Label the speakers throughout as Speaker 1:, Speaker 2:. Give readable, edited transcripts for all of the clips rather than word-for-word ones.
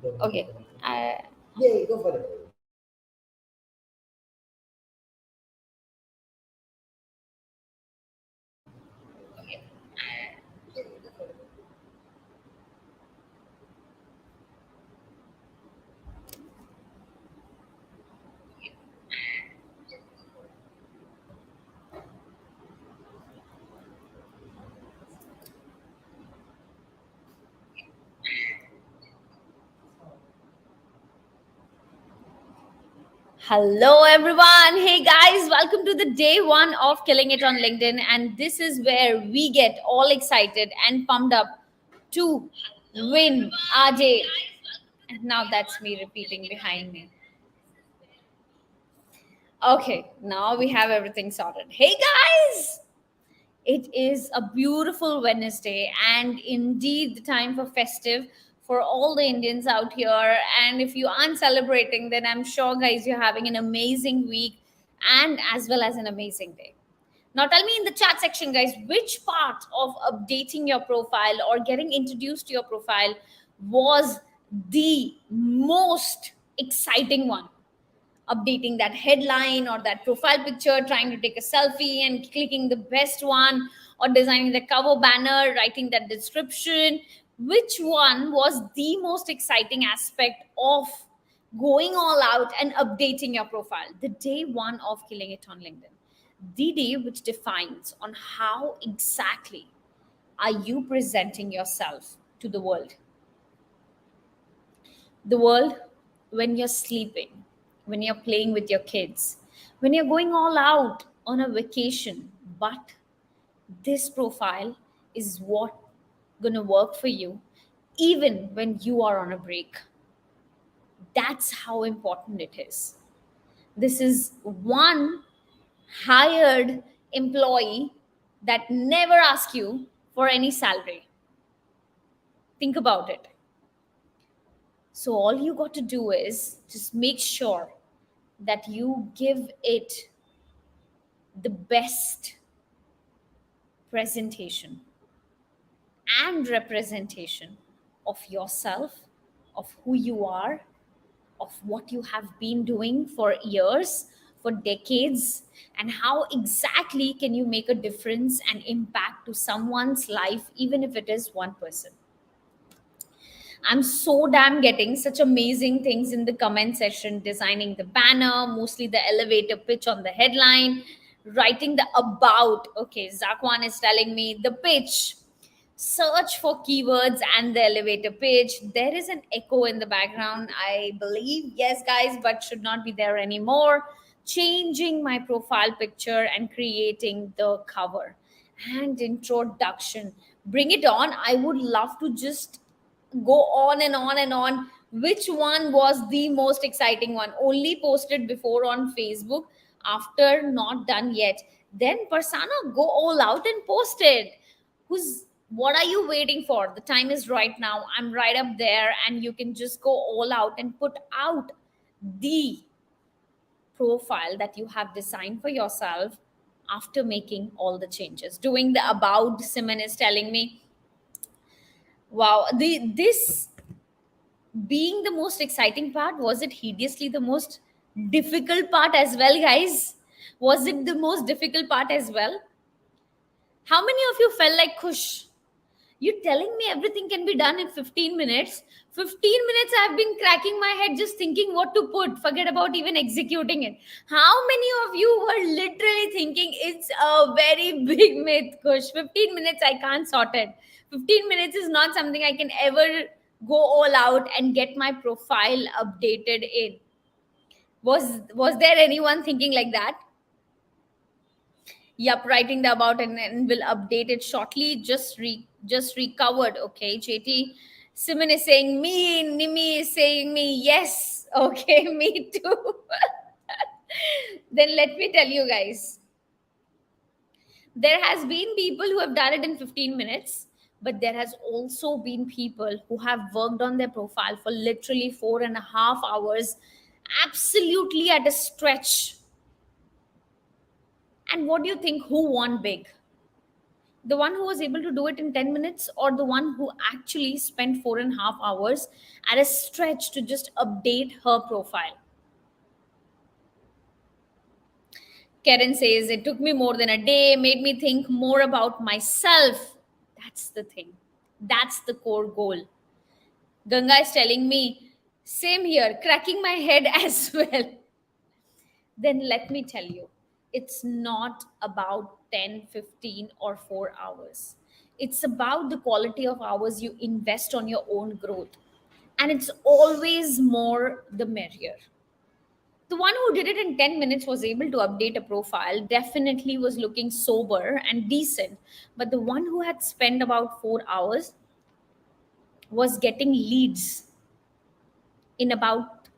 Speaker 1: Okay.
Speaker 2: Yeah, go for it.
Speaker 1: Hello, everyone. Hey, guys, welcome to the day one of Killing It on LinkedIn. And this is where we get all excited and pumped up to win our day. And now that's me repeating behind me. Okay, now we have everything sorted. Hey, guys, it is a beautiful Wednesday and indeed the time for festive for all the Indians out here. And if you aren't celebrating, then I'm sure, guys, you're having an amazing week and as well as an amazing day. Now, tell me in the chat section, guys, which part of updating your profile or getting introduced to your profile was the most exciting one? Updating that headline or that profile picture, trying to take a selfie and clicking the best one, or designing the cover banner, writing that description. Which one was the most exciting aspect of going all out and updating your profile? The day one of Killing It on LinkedIn. The day which defines on how exactly are you presenting yourself to the world. The world when you're sleeping, when you're playing with your kids, when you're going all out on a vacation. But this profile is what going to work for you even when you are on a break. That's how important it is. This is one hired employee that never asks you for any salary. Think about it. So all you got to do is just make sure that you give it the best presentation and representation of yourself, of who you are, of what you have been doing for years, for decades, and how exactly can you make a difference and impact to someone's life, even if it is one person. I'm so damn getting such amazing things in the comment section, designing the banner, mostly the elevator pitch on the headline, writing the about. Okay, Zakwan is telling me the pitch. Search for keywords and the elevator pitch. There is an echo in the background, I believe. Yes, guys, but should not be there anymore. Changing my profile picture and creating the cover and introduction. Bring it on. I would love to just go on and on and on. Which one was the most exciting one? Only posted before on Facebook, after not done yet. Then Persona, go all out and post it. Who's what are you waiting for? The time is right now. I'm right up there, and you can just go all out and put out the profile that you have designed for yourself after making all the changes. Doing the about, Simon is telling me, wow, this being the most exciting part, was it hideously the most difficult part as well, guys? Was it the most difficult part as well? How many of you felt like, Kush, you're telling me everything can be done in 15 minutes? 15 minutes I've been cracking my head just thinking what to put, forget about even executing it. How many of you were literally thinking it's a very big myth, Kush? 15 minutes I can't sort it. 15 minutes is not something I can ever go all out and get my profile updated in. Was there anyone thinking like that? Yep, writing the about and will update it shortly. Just recovered. Okay, JT. Simon is saying me, Nimi is saying me, yes. Okay, me too. Then let me tell you guys, there has been people who have done it in 15 minutes, but there has also been people who have worked on their profile for literally 4.5 hours, absolutely at a stretch. And what do you think? Who won big? The one who was able to do it in 10 minutes, or the one who actually spent 4.5 hours at a stretch to just update her profile? Karen says, it took me more than a day, made me think more about myself. That's the thing. That's the core goal. Ganga is telling me, same here, cracking my head as well. Then let me tell you, it's not about 10, 15, or 4 hours. It's about the quality of hours you invest on your own growth. And it's always more the merrier. The one who did it in 10 minutes was able to update a profile, definitely was looking sober and decent. But the one who had spent about 4 hours was getting leads in about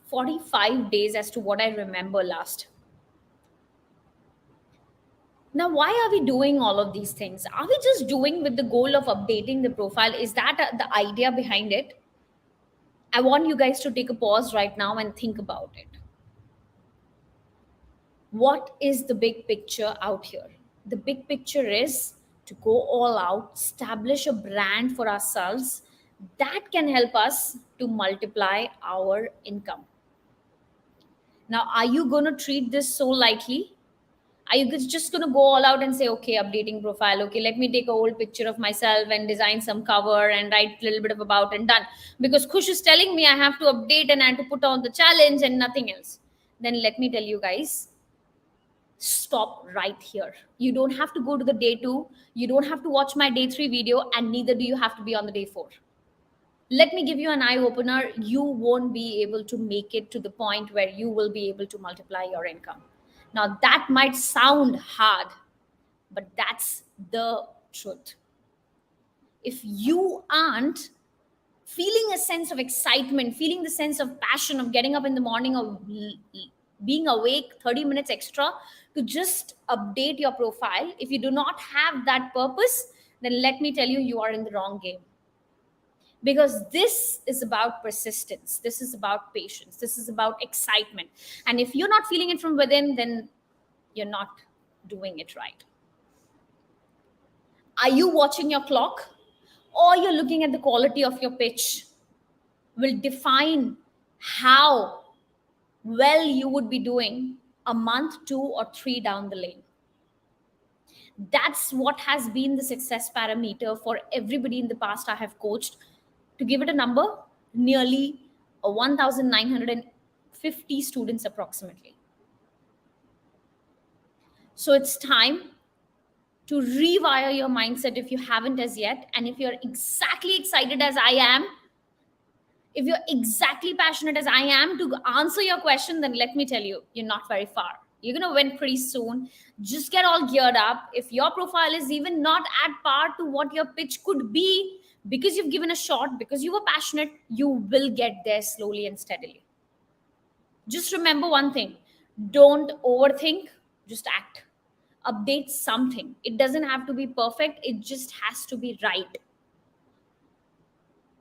Speaker 1: 45 days, as to what I remember last. Now, why are we doing all of these things? Are we just doing with the goal of updating the profile? Is that the idea behind it? I want you guys to take a pause right now and think about it. What is the big picture out here? The big picture is to go all out, establish a brand for ourselves that can help us to multiply our income. Now, are you going to treat this so lightly? Are you just going to go all out and say, okay, updating profile, okay, let me take a old picture of myself and design some cover and write a little bit of about and done? Because Kush is telling me I have to update and I have to put on the challenge and nothing else. Then let me tell you guys, stop right here. You don't have to go to the day 2. You don't have to watch my day 3 video, and neither do you have to be on the day 4. Let me give you an eye opener. You won't be able to make it to the point where you will be able to multiply your income. Now, that might sound hard, but that's the truth. If you aren't feeling a sense of excitement, feeling the sense of passion of getting up in the morning, of being awake 30 minutes extra to just update your profile, if you do not have that purpose, then let me tell you, you are in the wrong game. Because this is about persistence, this is about patience, this is about excitement. And if you're not feeling it from within, then you're not doing it right. Are you watching your clock, or you're looking at the quality of your pitch? Will define how well you would be doing a month, 2 or 3 down the lane. That's what has been the success parameter for everybody in the past I have coached. To give it a number, nearly 1,950 students approximately. So it's time to rewire your mindset if you haven't as yet. And if you're exactly excited as I am, if you're exactly passionate as I am to answer your question, then let me tell you, you're not very far. You're going to win pretty soon. Just get all geared up. If your profile is even not at par to what your pitch could be, because you've given a shot, because you were passionate, you will get there slowly and steadily. Just remember one thing: don't overthink, just act. Update something. It doesn't have to be perfect, it just has to be right.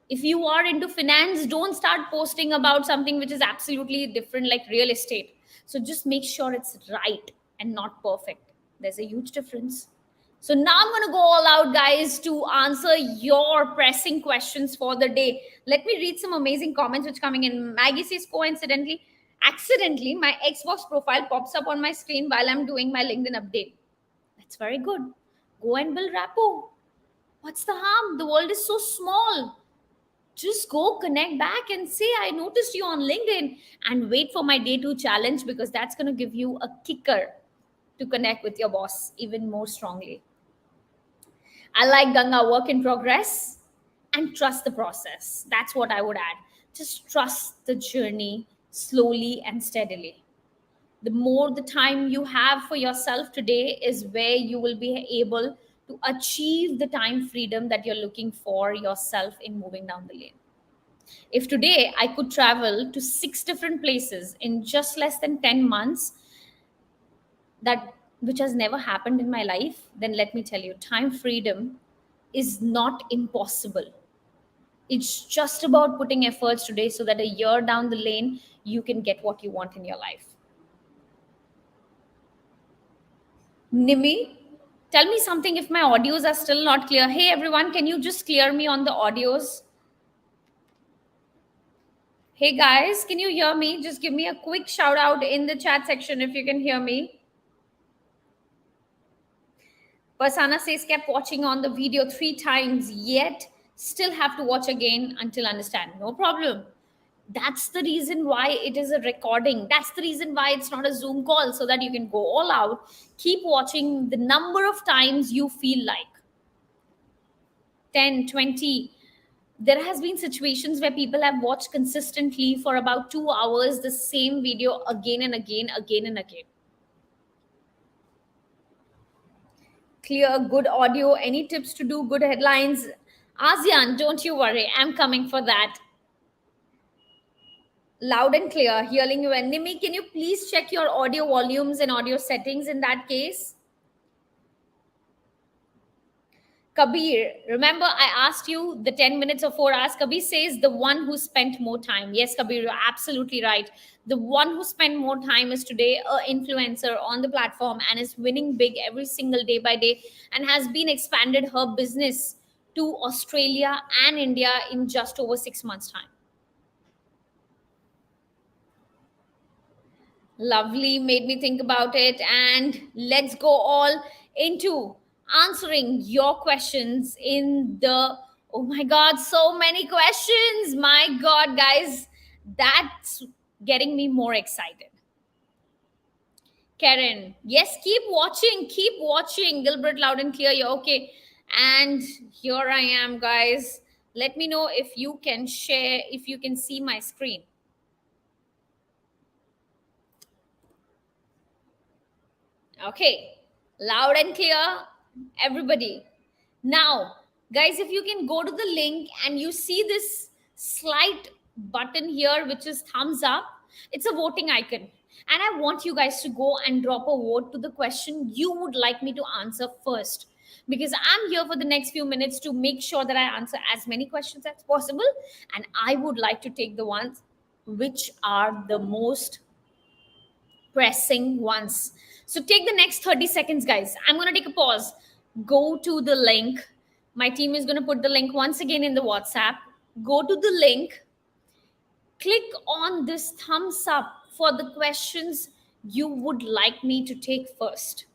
Speaker 1: If you are into finance, don't start posting about something which is absolutely different, like real estate. So just make sure it's right and not perfect. There's a huge difference. So now I'm going to go all out, guys, to answer your pressing questions for the day. Let me read some amazing comments which are coming in. Maggie says, coincidentally, accidentally, my Xbox profile pops up on my screen while I'm doing my LinkedIn update. That's very good. Go and build rapport. What's the harm? The world is so small. Just go connect back and say, I noticed you on LinkedIn, and wait for my day 2 challenge, because that's going to give you a kicker to connect with your boss even more strongly. I like Ganga, work in progress, and trust the process. That's what I would add. Just trust the journey slowly and steadily. The more the time you have for yourself today is where you will be able to achieve the time freedom that you're looking for yourself in moving down the lane. If today I could travel to 6 different places in just less than 10 months, that which has never happened in my life, then let me tell you, time freedom is not impossible. It's just about putting efforts today so that a year down the lane, you can get what you want in your life. Nimi, Tell me something if my audios are still not clear. Hey everyone, can you just clear me on the audios? Hey guys, can you hear me? Just give me a quick shout out in the chat section if you can hear me. Pasana says kept watching on the video 3 times, yet still have to watch again until understand. No problem. That's the reason why it is a recording. That's the reason why it's not a Zoom call, so that you can go all out. Keep watching the number of times you feel like. 10, 20. There has been situations where people have watched consistently for about 2 hours the same video again and again, again and again. Clear, good audio. Any tips to do good headlines? ASEAN, don't you worry. I'm coming for that. Loud and clear, hearing you. And Nimi, can you please check your audio volumes and audio settings in that case? Kabir, remember I asked you the 10 minutes or 4 hours. Kabir says the one who spent more time. Yes, Kabir, you're absolutely right. The one who spent more time is today a influencer on the platform and is winning big every single day by day and has been expanded her business to Australia and India in just over 6 months' time. Lovely, made me think about it. And let's go all into answering your questions in the, oh my God, so many questions. My God, guys, that's getting me more excited. Karen, yes, keep watching, keep watching. Gilbert, loud and clear, you're okay. And here I am, guys. Let me know if you can share, if you can see my screen. Okay, loud and clear, everybody. Now, guys, if you can go to the link and you see this slight button here, which is thumbs up, it's a voting icon. And I want you guys to go and drop a vote to the question you would like me to answer first. Because I'm here for the next few minutes to make sure that I answer as many questions as possible. And I would like to take the ones which are the most pressing ones. So take the next 30 seconds, guys. I'm going to take a pause. Go to the link. My team is going to put the link once again in the WhatsApp. Go to the link. Click on this thumbs up for the questions you would like me to take first.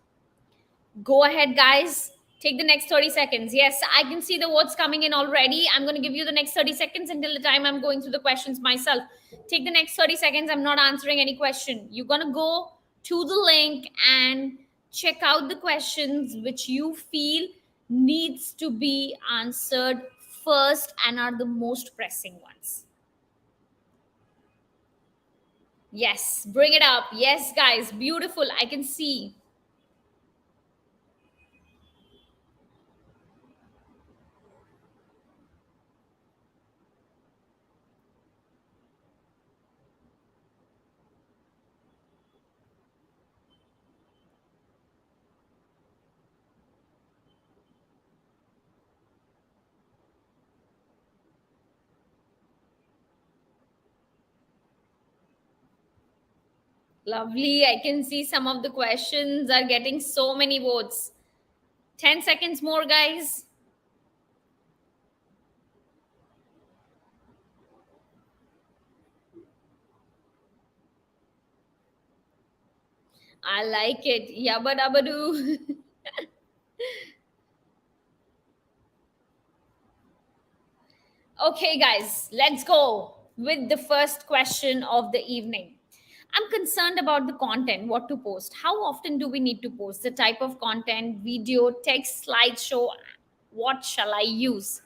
Speaker 1: Go ahead, guys. Take the next 30 seconds. Yes, I can see the words coming in already. I'm going to give you the next 30 seconds until the time I'm going through the questions myself. Take the next 30 seconds. I'm not answering any question. You're going to go to the link and check out the questions which you feel needs to be answered first and are the most pressing ones. Yes, bring it up. Yes, guys, beautiful. I can see. Lovely. I can see some of the questions are getting so many votes. 10 seconds more, guys. I like it. Yabba dabba doo. Okay, guys, let's go with the first question of the evening. I'm concerned about the content, what to post. How often do we need to post? The type of content, video, text, slideshow. What shall I use?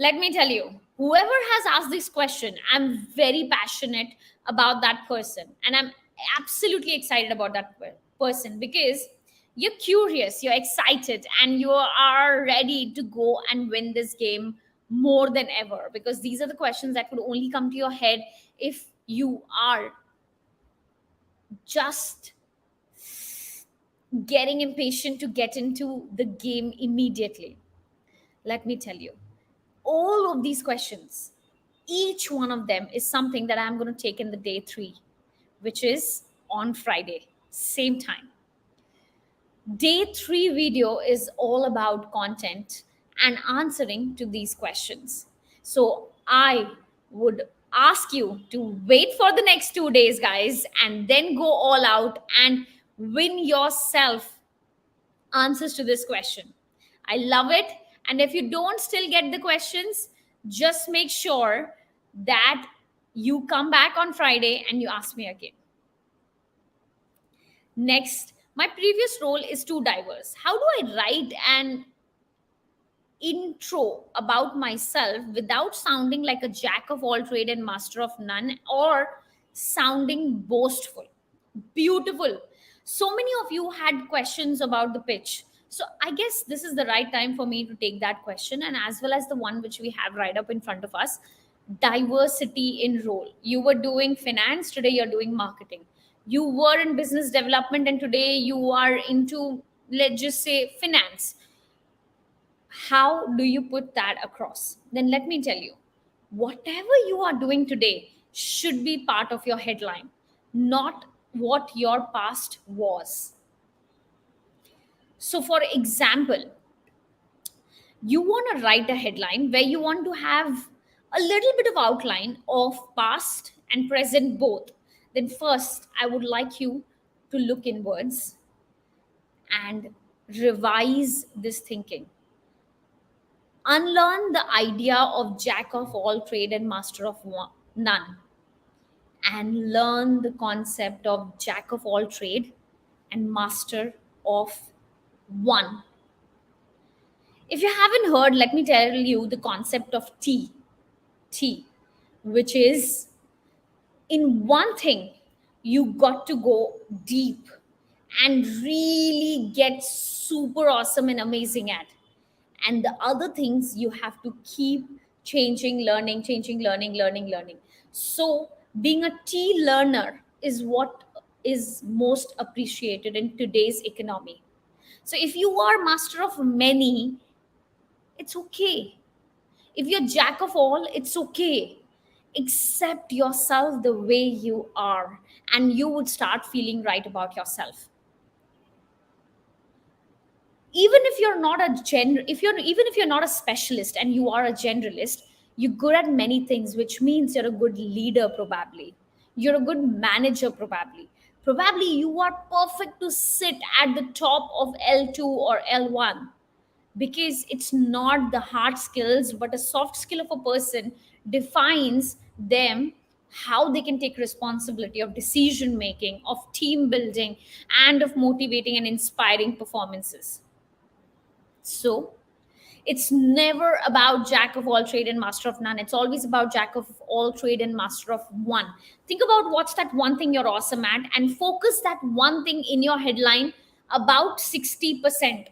Speaker 1: Let me tell you, whoever has asked this question, I'm very passionate about that person. And I'm absolutely excited about that person because you're curious, you're excited, and you are ready to go and win this game more than ever. Because these are the questions that would only come to your head if you are just getting impatient to get into the game immediately. Let me tell you, all of these questions, each one of them is something that I'm going to take in the day 3, which is on Friday, same time. Day 3 video is all about content and answering to these questions. So I would ask you to wait for the next 2 days, guys, and then go all out and win yourself answers to this question. I love it. And if you don't still get the questions, just make sure that you come back on Friday and you ask me again. Next, my previous role is too diverse. How do I write an intro about myself without sounding like a jack of all trade and master of none or sounding boastful? Beautiful. So many of you had questions about the pitch. So I guess this is the right time for me to take that question, and as well as the one which we have right up in front of us, diversity in role. You were doing finance, today you're doing marketing. You were in business development, and today you are into, let's just say, finance. How do you put that across? Then let me tell you, whatever you are doing today should be part of your headline, not what your past was. So, for example, you want to write a headline where you want to have a little bit of outline of past and present both. Then, first, I would like you to look inwards and revise this thinking. Unlearn the idea of jack of all trade and master of none, and learn the concept of jack of all trade and master of one. If you haven't heard, let me tell you the concept of T, which is, in one thing you got to go deep and really get super awesome and amazing at, and the other things you have to keep changing, learning, changing, learning. So being a T learner is what is most appreciated in today's economy. So if you are master of many, it's okay. If you're jack of all, it's okay. Accept yourself the way you are, and you would start feeling right about yourself. Even if you're not a even if you're not a specialist and you are a generalist, you're good at many things, which means you're a good leader, probably you're a good manager, probably you are perfect to sit at the top of L2 or L1, because it's not the hard skills but a soft skill of a person defines them, how they can take responsibility of decision making, of team building, and of motivating and inspiring performances. So it's never about jack of all trade and master of none. It's always about jack of all trade and master of one. Think about what's that one thing you're awesome at and focus that one thing in your headline about 60%.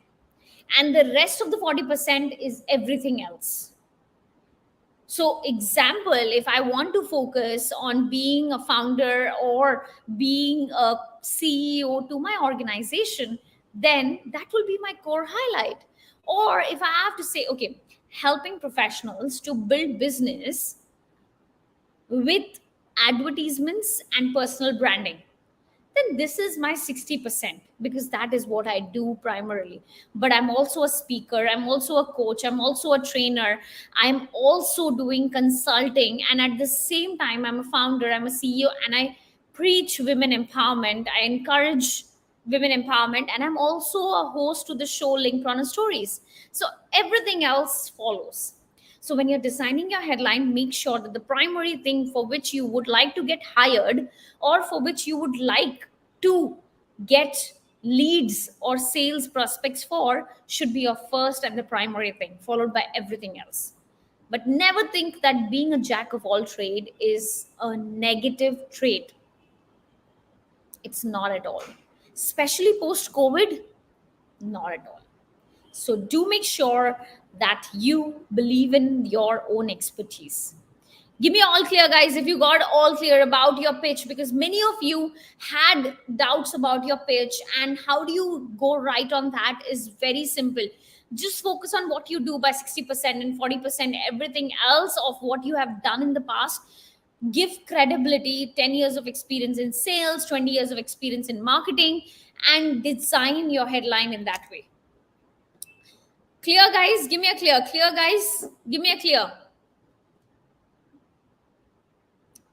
Speaker 1: And the rest of the 40% is everything else. So, example, if I want to focus on being a founder or being a CEO to my organization, then that will be my core highlight. Or if I have to say, okay, helping professionals to build business with advertisements and personal branding, then this is my 60%, because that is what I do primarily. But I'm also a speaker, I'm also a coach, I'm also a trainer, I'm also doing consulting, and at the same time, I'm a founder, I'm a CEO, and I preach women empowerment, I encourage women empowerment, and I'm also a host to the show Link Runner Stories. So everything else follows. So when you're designing your headline, make sure that the primary thing for which you would like to get hired or for which you would like to get leads or sales prospects for should be your first and the primary thing, followed by everything else. But never think that being a jack of all trade is a negative trait. It's not at all. Especially post COVID, not at all. So do make sure that you believe in your own expertise. Give me all clear, guys, if you got all clear about your pitch, because many of you had doubts about your pitch. And how do you go right on that is very simple. Just focus on what you do by 60% and 40%, everything else of what you have done in the past. Give credibility, 10 years of experience in sales, 20 years of experience in marketing, and design your headline in that way. Clear, guys? Give me a clear. Clear, guys? Give me a clear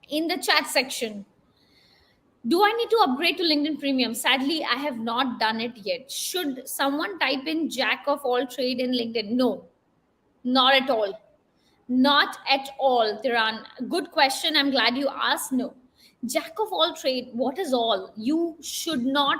Speaker 1: in the chat section. Do I need to upgrade to LinkedIn Premium? Sadly, I have not done it yet. Should someone type in jack of all trade in LinkedIn? No, not at all. Not at all, Tiran. Good question. I'm glad you asked. No. Jack of all trade, what is all? You should not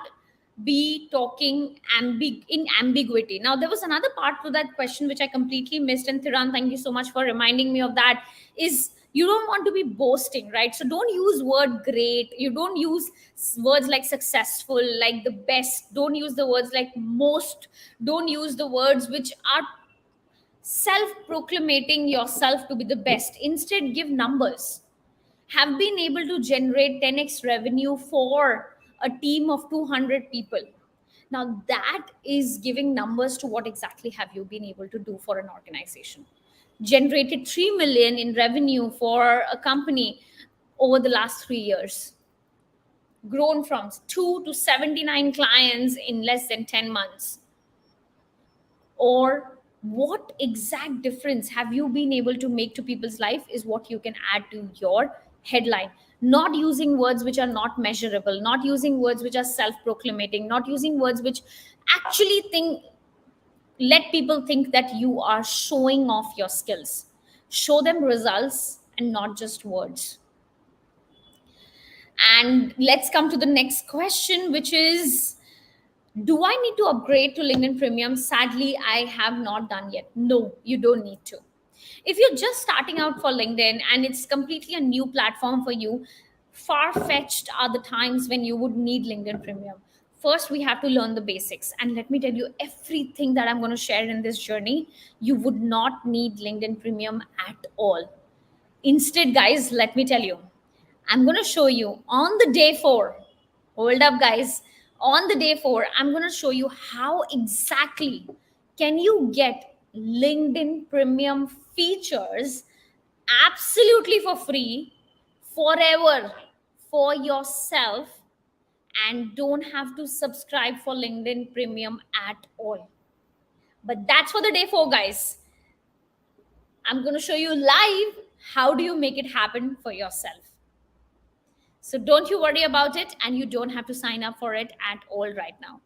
Speaker 1: be talking in ambiguity. Now, there was another part to that question which I completely missed. And Tiran, thank you so much for reminding me of that. Is you don't want to be boasting, right? So don't use word great. You don't use words like successful, like the best. Don't use the words like most. Don't use the words which are self proclamating yourself to be the best. Instead, give numbers. Have been able to generate 10x revenue for a team of 200 people. Now, that is giving numbers to what exactly have you been able to do for an organization. Generated 3 million in revenue for a company over the last 3 years. Grown from 2 to 79 clients in less than 10 months. Or what exact difference have you been able to make to people's life is what you can add to your headline. Not using words which are not measurable, not using words which are self proclamating, not using words which actually think let people think that you are showing off your skills. Show them results and not just words. And let's come to the next question, which is, do I need to upgrade to LinkedIn Premium? Sadly, I have not done yet. No, you don't need to. If you're just starting out for LinkedIn and it's completely a new platform for you, far fetched are the times when you would need LinkedIn Premium. First, we have to learn the basics. And let me tell you, everything that I'm going to share in this journey, you would not need LinkedIn Premium at all. Instead, guys, let me tell you, I'm going to show you on the day 4. Hold up, guys. On the day 4, I'm going to show you how exactly can you get LinkedIn Premium features absolutely for free forever for yourself, and don't have to subscribe for LinkedIn Premium at all. But that's for the day 4, guys. I'm going to show you live how do you make it happen for yourself. So don't you worry about it, and you don't have to sign up for it at all right now.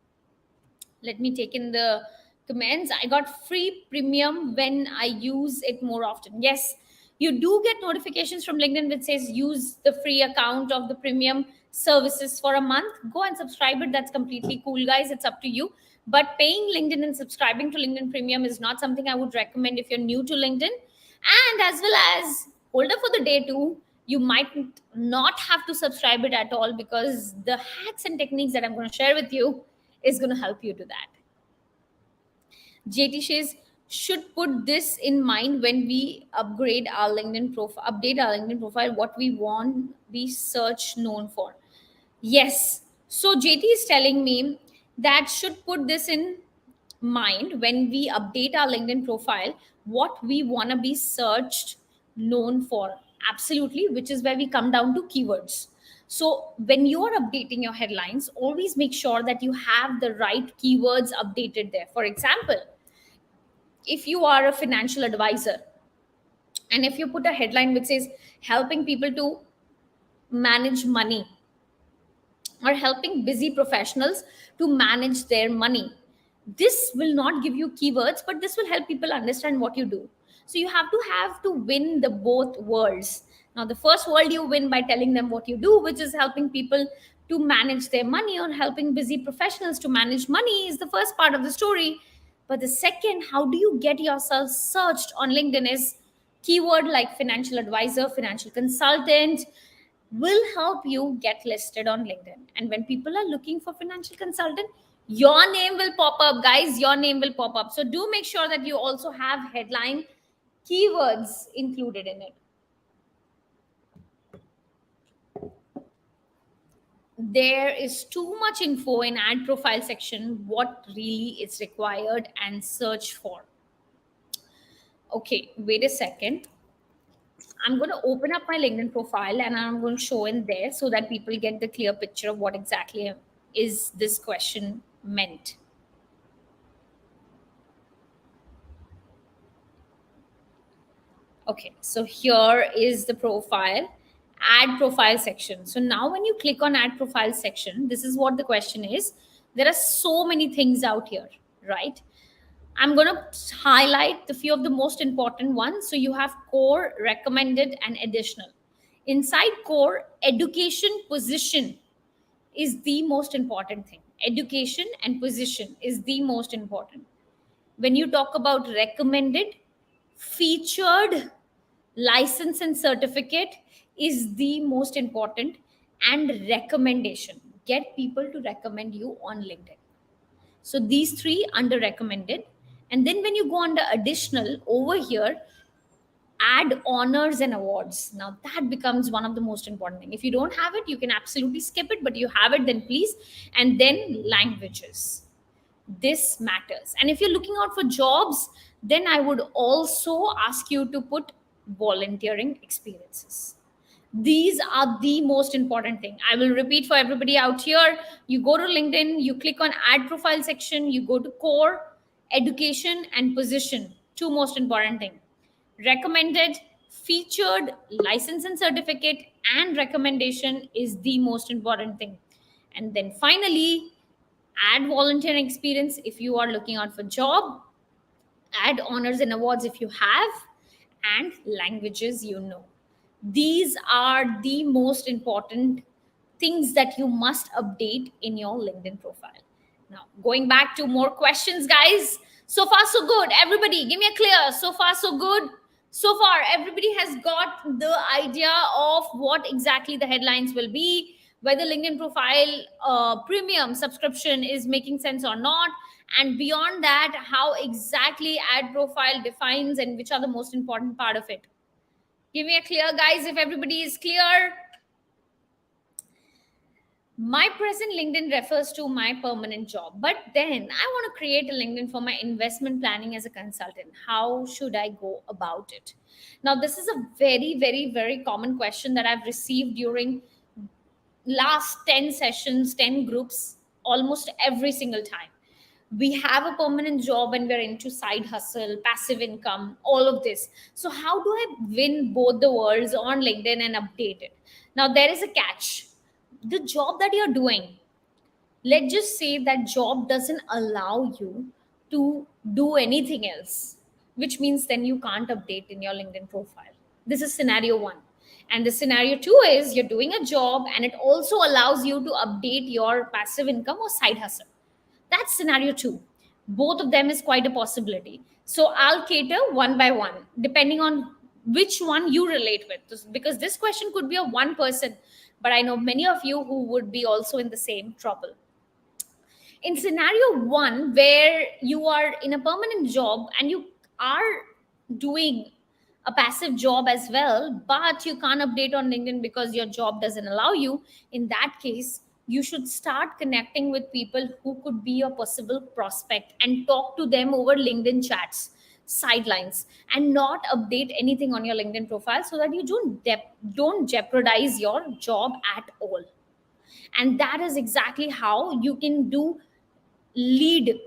Speaker 1: Let me take in the comments. I got free premium when I use it more often. Yes, you do get notifications from LinkedIn which says use the free account of the premium services for a month. Go and subscribe it. That's completely cool, guys. It's up to you. But paying LinkedIn and subscribing to LinkedIn Premium is not something I would recommend if you're new to LinkedIn. And as well as holder for the day 2, you might not have to subscribe it at all, because the hacks and techniques that I'm going to share with you is going to help you do that. JT says, should put this in mind when we upgrade our LinkedIn profile, update our LinkedIn profile, what we want be search known for. Yes. So JT is telling me that should put this in mind when we update our LinkedIn profile, what we want to be searched known for. Absolutely, which is where we come down to keywords. So when you are updating your headlines, always make sure that you have the right keywords updated there. For example, if you are a financial advisor and if you put a headline which says helping people to manage money, or helping busy professionals to manage their money, this will not give you keywords, but this will help people understand what you do. So you have to win the both worlds. Now, the first world you win by telling them what you do, which is helping people to manage their money or helping busy professionals to manage money, is the first part of the story. But the second, how do you get yourself searched on LinkedIn, is keyword like financial advisor, financial consultant, will help you get listed on LinkedIn. And when people are looking for financial consultant, your name will pop up, guys. Your name will pop up. So do make sure that you also have headline keywords included in it. There is too much info in ad profile section, what really is required and search for. Okay, wait a second. I'm going to open up my LinkedIn profile and I'm going to show in there so that people get the clear picture of what exactly is this question meant? Okay, so here is the profile, add profile section. So now when you click on add profile section, this is what the question is. There are so many things out here, right? I'm going to highlight the few of the most important ones. So you have core, recommended, and additional. Inside core, education position is the most important thing. Education and position is the most important. When you talk about recommended, featured, license and certificate is the most important, and recommendation, get people to recommend you on LinkedIn. So these three under recommended. And then when you go under additional, over here, add honors and awards. Now that becomes one of the most important thing. If you don't have it, you can absolutely skip it, but you have it, then please. And then languages, this matters. And if you're looking out for jobs, then I would also ask you to put volunteering experiences. These are the most important thing. I will repeat for everybody out here. You go to LinkedIn, you click on add profile section, you go to core, education, and position. Two most important thing. Recommended, featured, license and certificate, and recommendation is the most important thing. And then finally, add volunteering experience if you are looking out for job, add honors and awards if you have, and languages you know. These are the most important things that you must update in your LinkedIn profile. Now, going back to more questions, guys. So far, so good. Everybody, give me a clear. So far, so good. So far, everybody has got the idea of what exactly the headlines will be, whether LinkedIn profile premium subscription is making sense or not, and beyond that, how exactly ad profile defines and which are the most important part of it. Give me a clear, guys, if everybody is clear. My present LinkedIn refers to my permanent job, but then I want to create a LinkedIn for my investment planning as a consultant. How should I go about it? Now, this is a very, very, very common question that I've received during last 10 sessions, 10 groups, almost every single time. We have a permanent job and we're into side hustle, passive income, all of this. So how do I win both the worlds on LinkedIn and update it? Now there is a catch. The job that you're doing, let's just say that job doesn't allow you to do anything else, which means then you can't update in your LinkedIn profile. This is scenario one. And the scenario two is you're doing a job and it also allows you to update your passive income or side hustle. That's scenario two. Both of them is quite a possibility. So I'll cater one by one, depending on which one you relate with. Because this question could be a one person, but I know many of you who would be also in the same trouble. In scenario one, where you are in a permanent job and you are doing a passive job as well, but you can't update on LinkedIn because your job doesn't allow you, in that case, you should start connecting with people who could be a possible prospect and talk to them over LinkedIn chats, sidelines, and not update anything on your LinkedIn profile so that you don't jeopardize your job at all. And that is exactly how you can do lead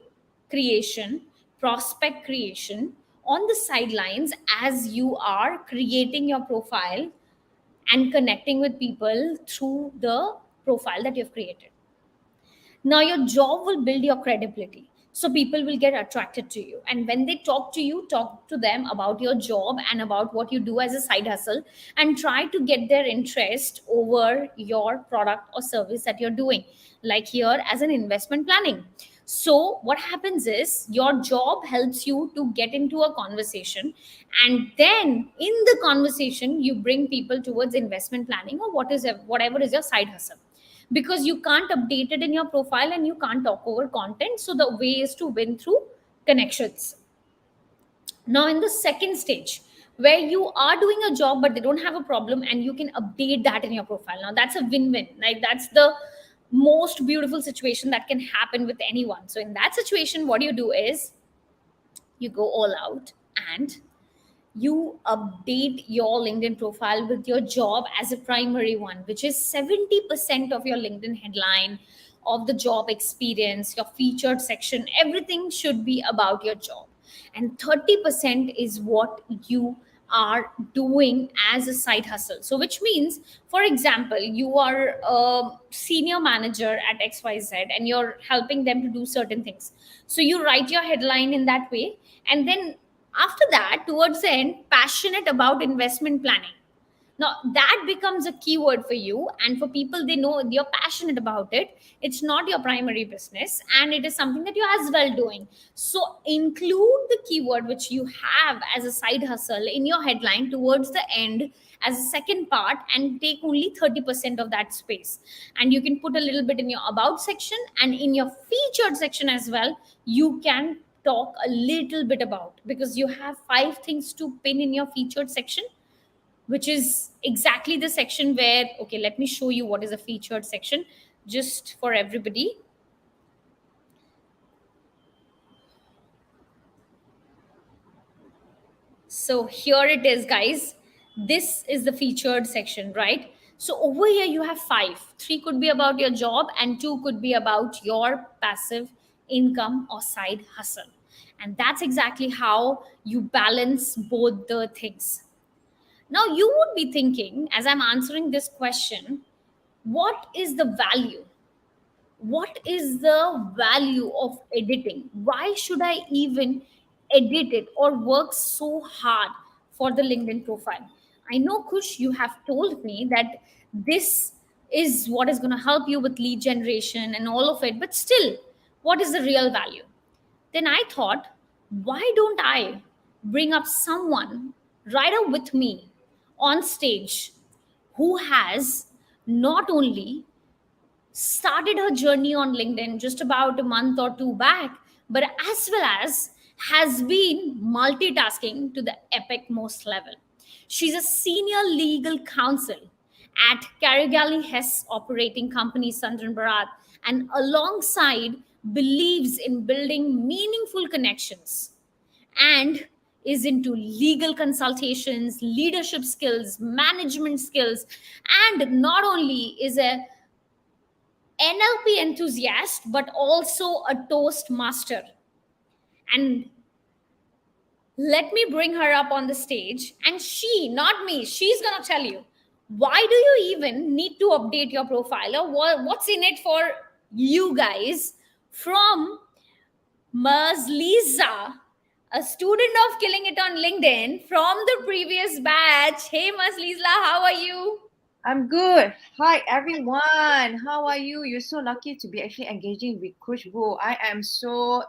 Speaker 1: creation, prospect creation on the sidelines as you are creating your profile and connecting with people through the profile that you've created. Now, your job will build your credibility. So people will get attracted to you. And when they talk to you, talk to them about your job and about what you do as a side hustle and try to get their interest over your product or service that you're doing, like here as an investment planning. So, what happens is your job helps you to get into a conversation, and then in the conversation, you bring people towards investment planning or whatever is your side hustle, because you can't update it in your profile and you can't talk over content. So the way is to win through connections. Now, in the second stage, where you are doing a job but they don't have a problem and you can update that in your profile, now that's a win-win. Like, that's the most beautiful situation that can happen with anyone. So in that situation, what you do is you go all out and you update your LinkedIn profile with your job as a primary one, which is 70% of your LinkedIn headline of the job experience, your featured section, everything should be about your job. And 30% is what you are doing as a side hustle. So, which means, for example, you are a senior manager at XYZ and you're helping them to do certain things. So, you write your headline in that way. And then after that, towards the end, passionate about investment planning. Now that becomes a keyword for you, and for people, they know you're passionate about it. It's not your primary business, and it is something that you're as well doing. So include the keyword which you have as a side hustle in your headline towards the end as a second part, and take only 30% of that space. And you can put a little bit in your about section, and in your featured section as well, you can talk a little bit about, because you have five things to pin in your featured section, which is exactly the section where, okay, let me show you what is a featured section just for everybody. So here it is, guys. This is the featured section, right? So over here you have five. Three could be about your job and two could be about your passive income or side hustle. And that's exactly how you balance both the things. Now you would be thinking, as I'm answering this question, what is the value? What is the value of editing? Why should I even edit it or work so hard for the LinkedIn profile? I know, Kush, you have told me that this is what is going to help you with lead generation and all of it, but still, what is the real value? Then I thought, why don't I bring up someone right up with me on stage who has not only started her journey on LinkedIn just about a month or two back, but as well as has been multitasking to the epic most level. She's a senior legal counsel at Karigali Hess operating company Sandran Bharat, and alongside believes in building meaningful connections and is into legal consultations, leadership skills, management skills, and not only is a NLP enthusiast, but also a Toastmaster. And let me bring her up on the stage. And she, not me, she's going to tell you, why do you even need to update your profile, or what's in it for you guys, from Ms. Lisa, a student of Killing It on LinkedIn from the previous batch. Hey, Ms. Lisa, how are you?
Speaker 2: I'm good. Hi, everyone. How are you? You're so lucky to be actually engaging with Coach Wu. I am so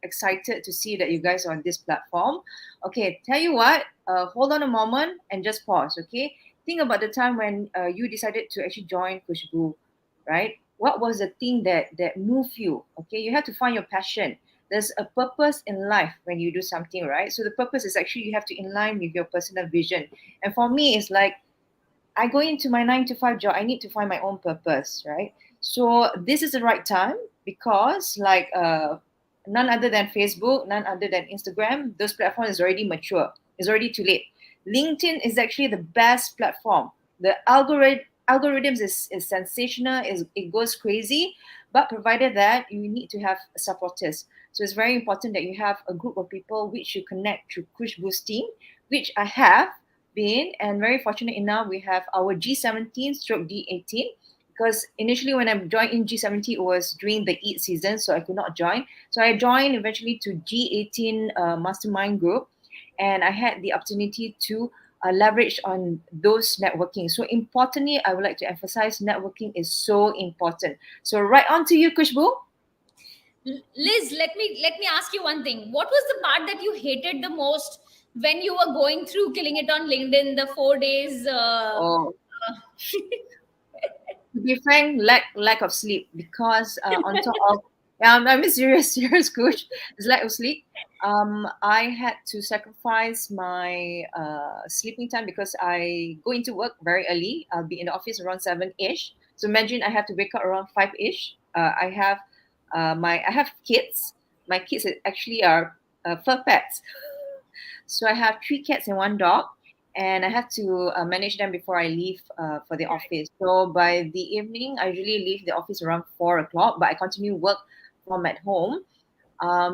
Speaker 2: excited to see that you guys are on this platform. Okay, tell you what, hold on a moment and just pause, okay? Think about the time when you decided to actually join Coach Wu, right? What was the thing that moved you? Okay, you have to find your passion. There's a purpose in life when you do something, right? So the purpose is actually you have to align with your personal vision. And for me, it's like I go into my 9 to 5 job, I need to find my own purpose, right? So this is the right time because, like, none other than Facebook, none other than Instagram, those platforms is already mature. It's already too late. LinkedIn is actually the best platform. The algorithms is sensational, it goes crazy, but provided that you need to have supporters. So it's very important that you have a group of people which you connect through push boosting, which I have been, and very fortunate enough we have our G17 stroke D18, because initially when I joined in G70 it was during the Eid season, so I could not join. So I joined eventually to G18 mastermind group, and I had the opportunity to leverage on those networking. So importantly, I would like to emphasize networking is so important. So right on to you, Kushbu.
Speaker 1: Liz, let me ask you one thing. What was the part that you hated the most when you were going through Killing It on LinkedIn, the 4 days?
Speaker 2: Oh, to be frank, lack of sleep, because on top of I'm a serious serious coach. It's lack of sleep. I had to sacrifice my sleeping time because I go into work very early. I'll be in the office around 7 ish. So imagine I have to wake up around 5 ish. I have kids. My kids actually are fur pets. So I have three cats and one dog, and I have to manage them before I leave for the
Speaker 1: Right.
Speaker 2: office. So by the evening, I usually leave the office around 4 o'clock, but I continue work from at home.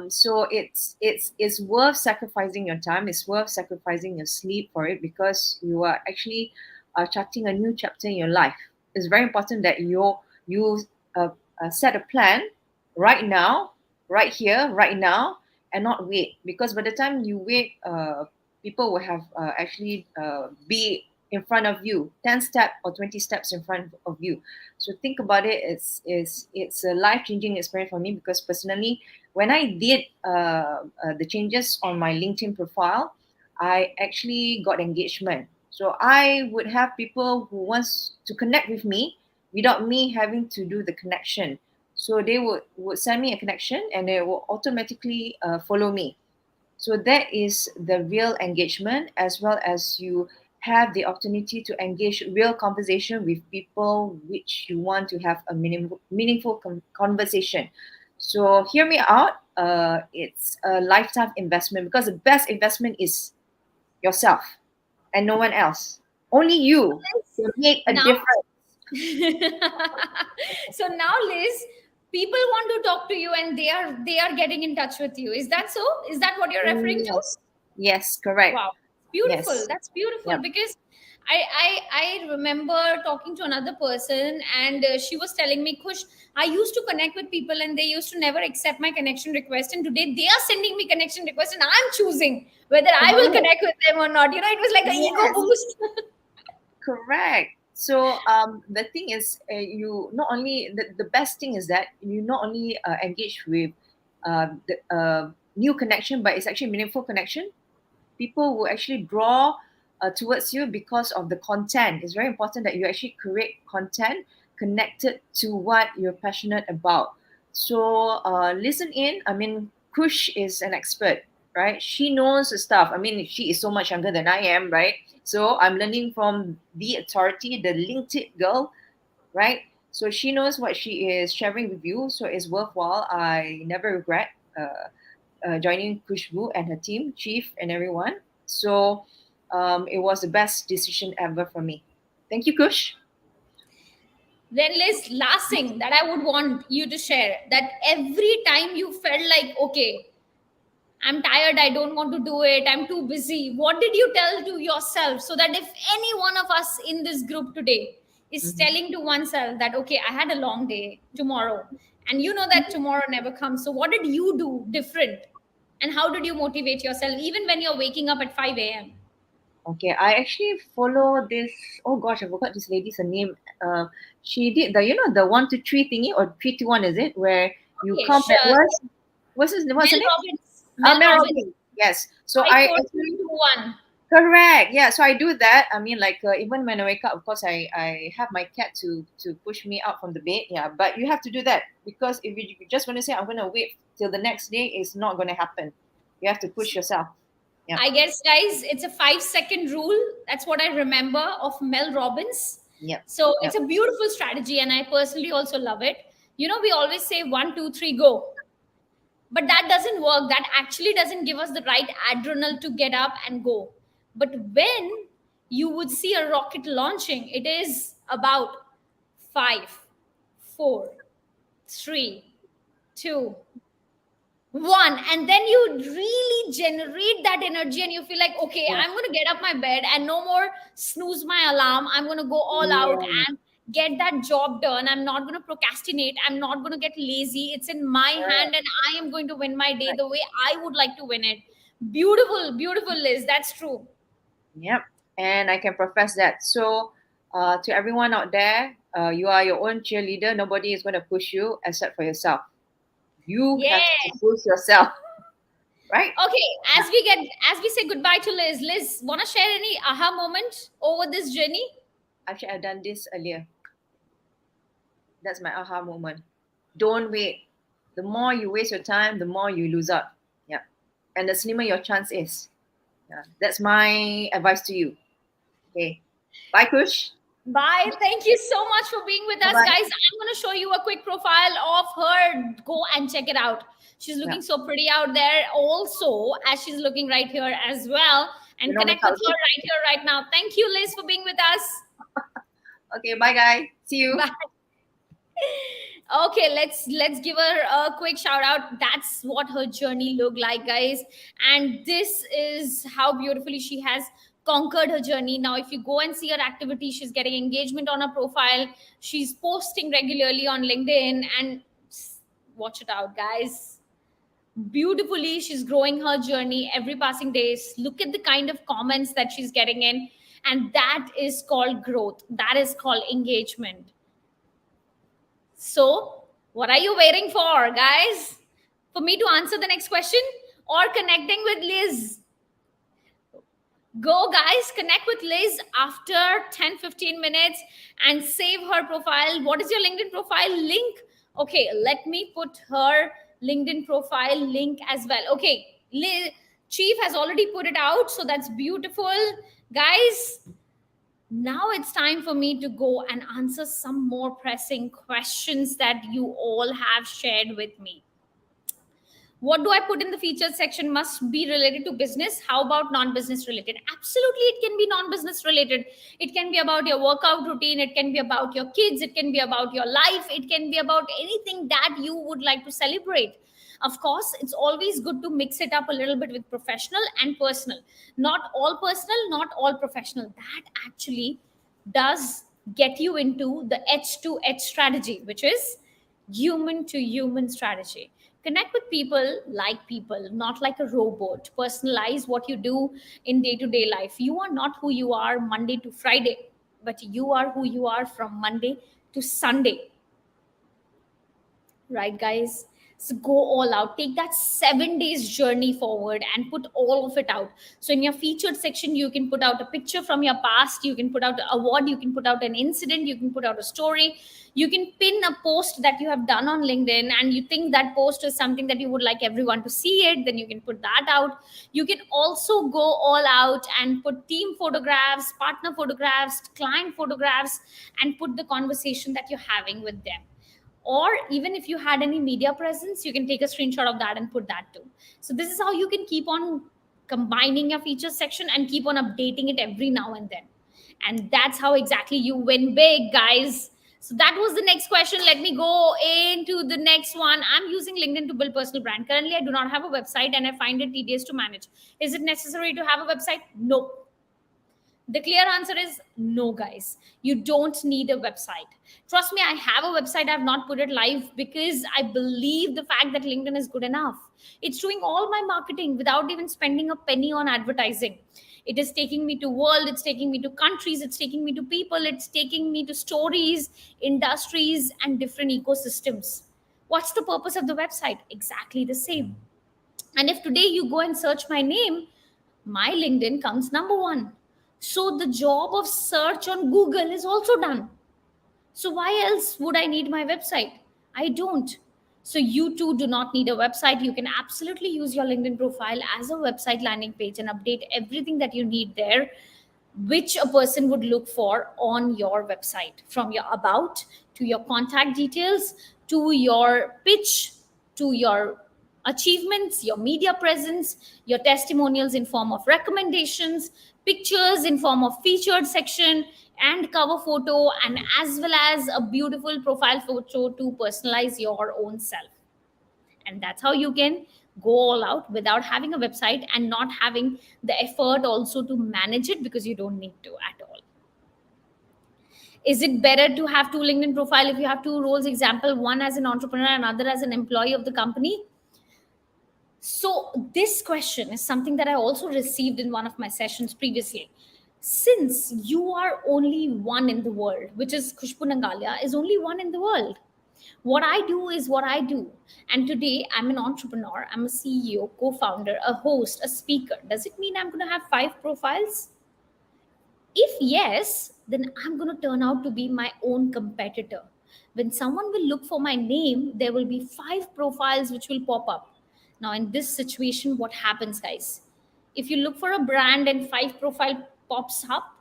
Speaker 2: So it's worth sacrificing your time. It's worth sacrificing your sleep for it, because you are actually charting a new chapter in your life. It's very important that you uh, set a plan right now, right here, right now, and not wait. Because by the time you wait, people will have actually be in front of you, 10 steps or 20 steps in front of you. So think about it. It's a life changing experience for me, because personally, when I did the changes on my LinkedIn profile, I actually got engagement. So I would have people who wants to connect with me without me having to do the connection. So they would send me a connection, and they will automatically follow me. So that is the real engagement, as well as you have the opportunity to engage real conversation with people which you want to have a meaningful conversation. So hear me out. It's a lifetime investment, because the best investment is yourself and no one else. Only you will make a
Speaker 1: Now,
Speaker 2: difference.
Speaker 1: so now, Liz, people want to talk to you and they are getting in touch with you. Is that so? Is that what you're referring to?
Speaker 2: Yes. Yes, correct.
Speaker 1: Wow, beautiful.
Speaker 2: Yes.
Speaker 1: That's beautiful
Speaker 2: Yep.
Speaker 1: because I remember talking to another person and she was telling me, Kush, I used to connect with people and they used to never accept my connection request, and today they are sending me connection request and I'm choosing whether I will
Speaker 2: Correct.
Speaker 1: connect with them or not. It was like an ego
Speaker 2: Yes.
Speaker 1: boost.
Speaker 2: Correct. So the thing is, you not only the best thing is that you not only engage with the new connection, but it's actually meaningful connection. People will actually draw towards you because of the content. It's very important that you actually create content connected to what you're passionate about. So listen in. I mean, Kush is an expert, right? She knows the stuff. I mean, she is so much younger than I am, right? So I'm learning from the authority, the LinkedIn girl, right? So she knows what she is sharing with you. So it's worthwhile. I never regret joining Kushbu and her team, Chief, and everyone. So it was the best decision ever for me. Thank you, Kush.
Speaker 1: Then, Liz, last thing that I would want you to share, that every time you felt like, okay, I'm tired, I don't want to do it, I'm too busy, what did you tell to yourself, so that if any one of us in this group today is
Speaker 2: Mhm.
Speaker 1: telling to oneself that, okay, I had a long day tomorrow, and you know that tomorrow never comes, so what did you do different? And how did you motivate yourself even when you're waking up at 5 a.m.?
Speaker 2: Okay, I actually follow this. Oh gosh, I forgot this lady's name. She did the the 1 2 3 thingy, or 3 2 1, is it? Where you
Speaker 1: Okay,
Speaker 2: come
Speaker 1: sure.
Speaker 2: backwards. What's her
Speaker 1: Mel
Speaker 2: name?
Speaker 1: Robbins. Mel
Speaker 2: Mel
Speaker 1: Robbins.
Speaker 2: Robbins. Yes. So
Speaker 1: Five,
Speaker 2: I
Speaker 1: four, three,
Speaker 2: actually
Speaker 1: two, one.
Speaker 2: correct. Yeah. So I do that. I mean, like even when I wake up, of course, I have my cat to push me out from the bed. Yeah. But you have to do that, because if you just going to say I'm going to wait till the next day, it's not going to happen. You have to push yourself. Yeah.
Speaker 1: I guess, guys, it's a 5 second rule. That's what I remember of Mel Robbins.
Speaker 2: Yep.
Speaker 1: So it's
Speaker 2: Yep.
Speaker 1: a beautiful strategy, and I personally also love it. We always say one, two, three, go. But that doesn't work. That actually doesn't give us the right adrenaline to get up and go. But when you would see a rocket launching, it is about five, four, three, two, one, and then you really generate that energy and you feel like, okay,
Speaker 2: Yeah.
Speaker 1: I'm going to get up my bed and no more snooze my alarm, I'm going to go all out
Speaker 2: Yeah.
Speaker 1: and get that job done. I'm not going to procrastinate, I'm not going to get lazy, it's in my
Speaker 2: Correct.
Speaker 1: hand and I am going to win my day
Speaker 2: Correct.
Speaker 1: the way I would like to win it. Beautiful, beautiful, Liz, that's true.
Speaker 2: Yep. And I can profess that. So, to everyone out there, you are your own cheerleader. Nobody is going to push you except for yourself. You have to
Speaker 1: Yeah.
Speaker 2: push yourself, right?
Speaker 1: Okay,
Speaker 2: Yeah.
Speaker 1: as we say goodbye to Liz, want to share any aha moment over this journey?
Speaker 2: Actually, I've done this earlier. That's my aha moment. Don't wait. The more you waste your time, the more you lose out. Yeah. And the slimmer your chance is. Yeah. That's my advice to you. Okay. Bye, Kush.
Speaker 1: Bye. Thank you so much for being with
Speaker 2: Bye
Speaker 1: us,
Speaker 2: bye.
Speaker 1: guys. I'm going to show you a quick profile of her. Go and check it out. She's
Speaker 2: Yeah.
Speaker 1: looking so pretty out there, also, as she's looking right here as well.
Speaker 2: You
Speaker 1: and
Speaker 2: know my
Speaker 1: connect with her
Speaker 2: culture.
Speaker 1: right here, right now. Thank you, Liz, for being with us.
Speaker 2: Okay, bye guys. See you.
Speaker 1: Bye. Okay, let's give her a quick shout out. That's what her journey looked like, guys, and this is how beautifully she has conquered her journey. Now if you go and see her activity, she's getting engagement on her profile, she's posting regularly on LinkedIn, and watch it out, guys. Beautifully she's growing her journey every passing days. Look at the kind of comments that she's getting in, and that is called growth, that is called engagement. So, what are you waiting for, guys? For me to answer the next question or connecting with Liz? Go, guys, connect with Liz after 10-15 minutes and save her profile. What is your LinkedIn profile link? Okay, let me put her LinkedIn profile link as well. Okay, Liz, Chief has already put it out, so that's beautiful. Guys, now it's time for me to go and answer some more pressing questions that you all have shared with me. What do I put in the featured section? Must be related to business. How about non-business related? Absolutely, it can be non-business related. It can be about your workout routine. It can be about your kids. It can be about your life. It can be about anything that you would like to celebrate. Of course, it's always good to mix it up a little bit with professional and personal. Not all personal, not all professional. That actually does get you into the H to H strategy, which is human to human strategy. Connect with people, not like a robot. Personalize what you do in day to day life. You are not who you are Monday to Friday, but you are who you are from Monday to Sunday, right, guys? So go all out, take that 7 days journey forward and put all of it out. So in your featured section, you can put out a picture from your past, you can put out an award, you can put out an incident, you can put out a story, you can pin a post that you have done on LinkedIn and you think that post is something that you would like everyone to see it, then you can put that out. You can also go all out and put team photographs, partner photographs, client photographs, and put the conversation that you're having with them. Or even if you had any media presence, you can take a screenshot of that and put that too. So this is how you can keep on combining your features section and keep on updating it every now and then, and that's how exactly you win big, guys. So that was the next question. Let me go into the next one. I'm using LinkedIn to build personal brand. Currently I do not have a website and I find it tedious to manage. Is it necessary to have a website? No. The clear answer is no, guys. You don't need a website. Trust me, I have a website. I've not put it live because I believe the fact that LinkedIn is good enough. It's doing all my marketing without even spending a penny on advertising. It is taking me to world, it's taking me to countries, it's taking me to people, it's taking me to stories, industries, and different ecosystems. What's the purpose of the website? Exactly the same. And if today you go and search my name, my LinkedIn comes number one. So the job of search on Google is also done. So why else would I need my website? I don't. So you too do not need a website. You can absolutely use your LinkedIn profile as a website landing page and update everything that you need there, which a person would look for on your website, from your about to your contact details to your pitch to your achievements, your media presence, your testimonials in form of recommendations, pictures in form of featured section and cover photo, and as well as a beautiful profile photo to personalize your own self. And that's how you can go all out without having a website and not having the effort also to manage it, because you don't need to at all. Is it better to have two LinkedIn profile if you have two roles? Example, one as an entrepreneur and another as an employee of the company. So this question is something that I also received in one of my sessions previously. Since you are only one in the world, which is Khushbu Nangalia is only one in the world, what I do is what I do. And today I'm an entrepreneur, I'm a CEO, co-founder, a host, a speaker. Does it mean I'm going to have 5 profiles? If yes, then I'm going to turn out to be my own competitor. When someone will look for my name, there will be 5 profiles which will pop up. Now, in this situation, what happens, guys? If you look for a brand and 5 profile pops up,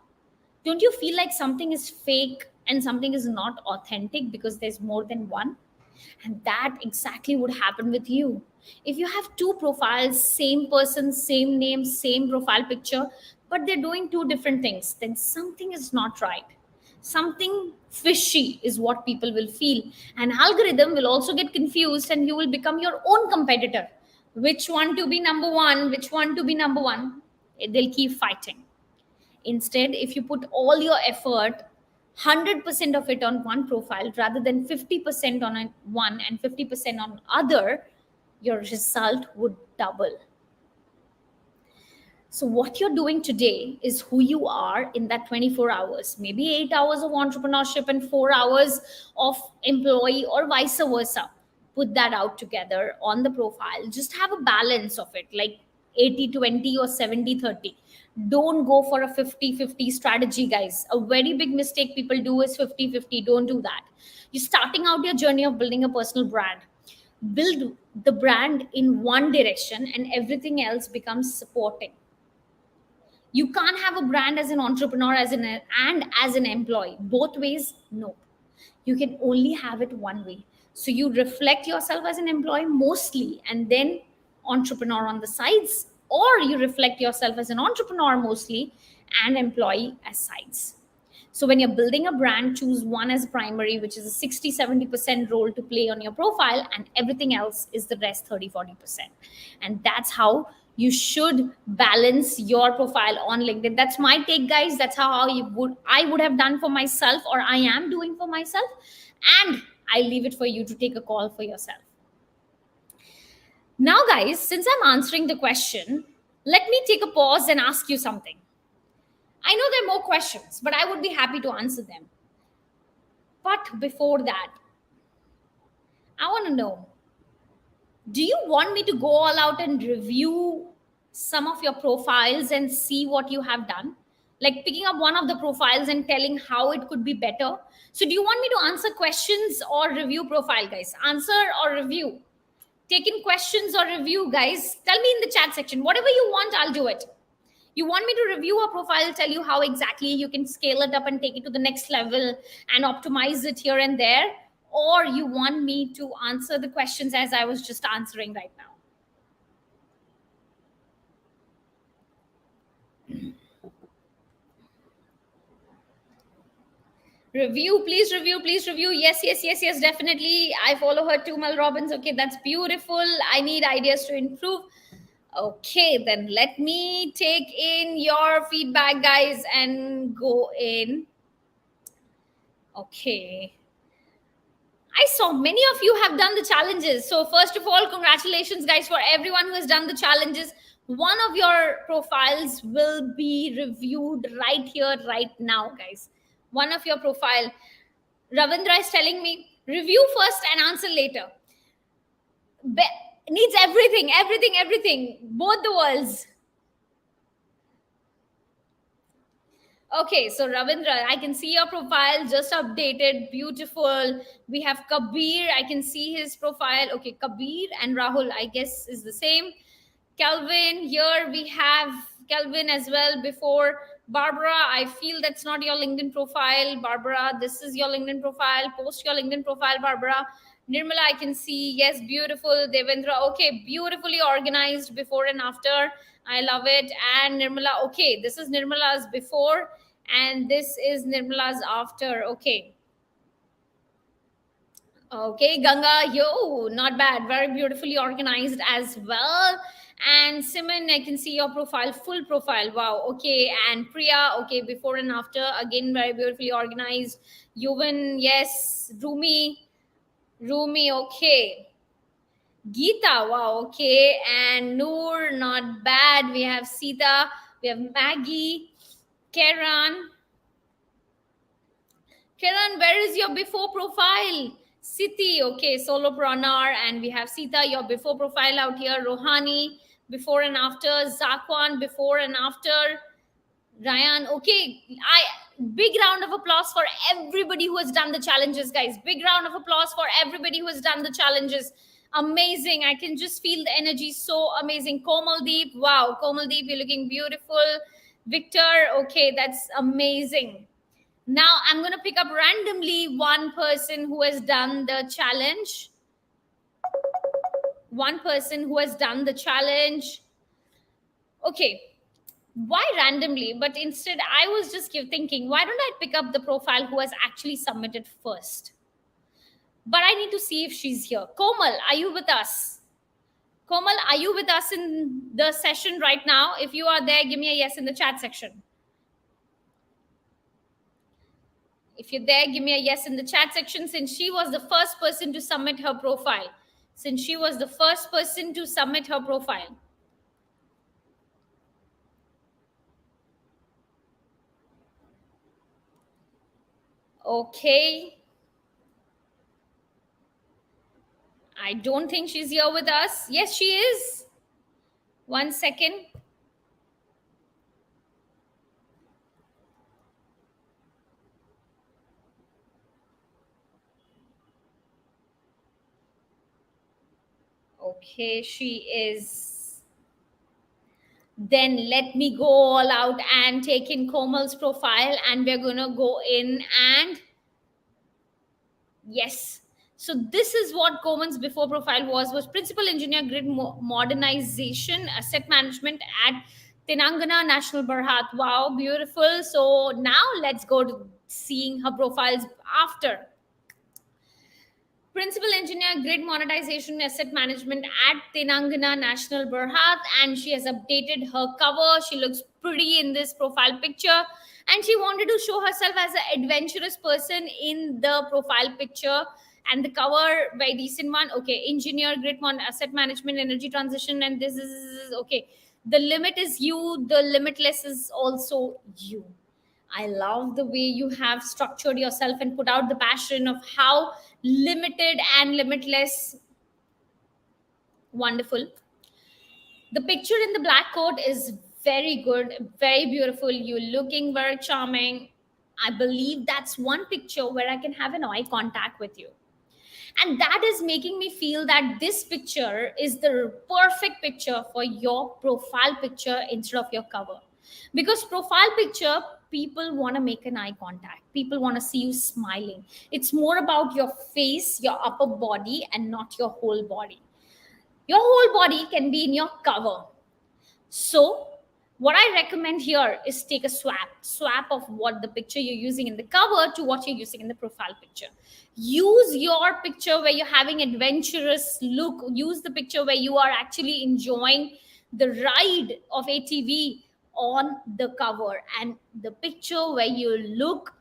Speaker 1: don't you feel like something is fake and something is not authentic because there's more than one? And that exactly would happen with you. If you have two profiles, same person, same name, same profile picture, but they're doing two different things, then something is not right. Something fishy is what people will feel. An algorithm will also get confused and you will become your own competitor. Which one to be number one? Which one to be number one? They'll keep fighting. Instead, if you put all your effort, 100% of it on one profile rather than 50% on one and 50% on other, your result would double. So, what you're doing today is who you are in that 24 hours, maybe 8 hours of entrepreneurship and 4 hours of employee, or vice versa. Put that out together on the profile. Just have a balance of it, like 80-20 or 70-30. Don't go for a 50-50 strategy, guys. A very big mistake people do is 50-50. Don't do that. You're starting out your journey of building a personal brand. Build the brand in one direction, and everything else becomes supporting. You can't have a brand as an entrepreneur and as an employee both ways. No, you can only have it one way. So you reflect yourself as an employee mostly, and then entrepreneur on the sides, or you reflect yourself as an entrepreneur mostly and employee as sides. So when you're building a brand, choose one as primary, which is a 60-70% role to play on your profile, and everything else is the rest 30-40%. And that's how you should balance your profile on LinkedIn. That's my take, guys. That's how I would have done for myself, or I am doing for myself. And I leave it for you to take a call for yourself. Now, guys, since I'm answering the question, let me take a pause and ask you something. I know there are more questions, but I would be happy to answer them. But before that, I want to know, do you want me to go all out and review some of your profiles and see what you have done? Like picking up one of the profiles and telling how it could be better. So, do you want me to answer questions or review profile, guys? Answer or review? Taking questions or review, guys? Tell me in the chat section. Whatever you want, I'll do it. You want me to review a profile, tell you how exactly you can scale it up and take it to the next level and optimize it here and there? Or you want me to answer the questions as I was just answering right now? Review, please review, please review. Yes, yes, yes, yes, definitely. I follow her too, Mel Robbins. Okay, that's beautiful. I need ideas to improve. Okay, then let me take in your feedback, guys, and go in. Okay. I saw many of you have done the challenges. So, first of all, congratulations, guys, for everyone who has done the challenges. One of your profiles will be reviewed right here, right now, guys. One of your profile. Ravindra is telling me review first and answer later. Needs everything, everything, everything. Both the worlds. Okay, so Ravindra, I can see your profile just updated. Beautiful. We have Kabir. I can see his profile. Okay, Kabir and Rahul, I guess, is the same. Kelvin, here we have Kelvin as well before. Barbara, I feel that's not your LinkedIn profile. Barbara, this is your LinkedIn profile. Post your LinkedIn profile, Barbara. Nirmala, I can see. Yes, beautiful. Devendra, okay, beautifully organized before and after. I love it. And Nirmala, okay, this is Nirmala's before and this is Nirmala's after. Okay. Okay, Ganga, yo, not bad. Very beautifully organized as well. And Simon, I can see your profile, full profile. Wow. Okay. And Priya, okay, before and after, again, very beautifully organized. Yuvan, yes. Rumi, okay. Geeta, wow, okay. And Noor, not bad. We have Sita, we have Maggie, Karan. Karan, where is your before profile? Siti, okay, solopreneur, and we have Sita, your before profile out here. Rohani, before and after. Zakwan, before and after. Ryan, okay. Big round of applause for everybody who has done the challenges, guys. Big round of applause for everybody who has done the challenges. Amazing. I can just feel the energy so amazing. Komaldeep, wow. Komaldeep, you're looking beautiful. Victor, okay, that's amazing. Now I'm going to pick up randomly one person who has done the challenge. One person who has done the challenge. Okay. Why randomly? But instead, I was just thinking, why don't I pick up the profile who has actually submitted first? But I need to see if she's here. Komal, are you with us? Komal, are you with us in the session right now? If you are there, give me a yes in the chat section. If you're there, give me a yes in the chat section since she was the first person to submit her profile. Since she was the first person to submit her profile. Okay. I don't think she's here with us. Yes, she is. One second. Okay, she is. Then let me go all out and take in Komal's profile, and we're gonna go in and yes. So this is what Komal's before profile was principal engineer grid modernization asset management at Tenangana National Bharat. Wow, beautiful. So now let's go to seeing her profiles after. Principal engineer grid monetization asset management at Tenangana National Berhad, and she has updated her cover. She looks pretty in this profile picture, and she wanted to show herself as an adventurous person in the profile picture. And the cover, very decent one. Okay, engineer grid asset management, energy transition, and this is okay. The limit is you. The limitless is also you. I love the way you have structured yourself and put out the passion of how limited and limitless. Wonderful. The picture in the black coat is very good, very beautiful. You're looking very charming. I believe that's one picture where I can have an eye contact with you. And that is making me feel that this picture is the perfect picture for your profile picture instead of your cover. Because profile picture, people want to make an eye contact, people want to see you smiling. It's more about your face, your upper body, and not your whole body. Your whole body can be in your cover. So, what I recommend here is take a swap of what the picture you're using in the cover to what you're using in the profile picture. Use your picture where you're having adventurous look. Use the picture where you are actually enjoying the ride of ATV on the cover, and the picture where you look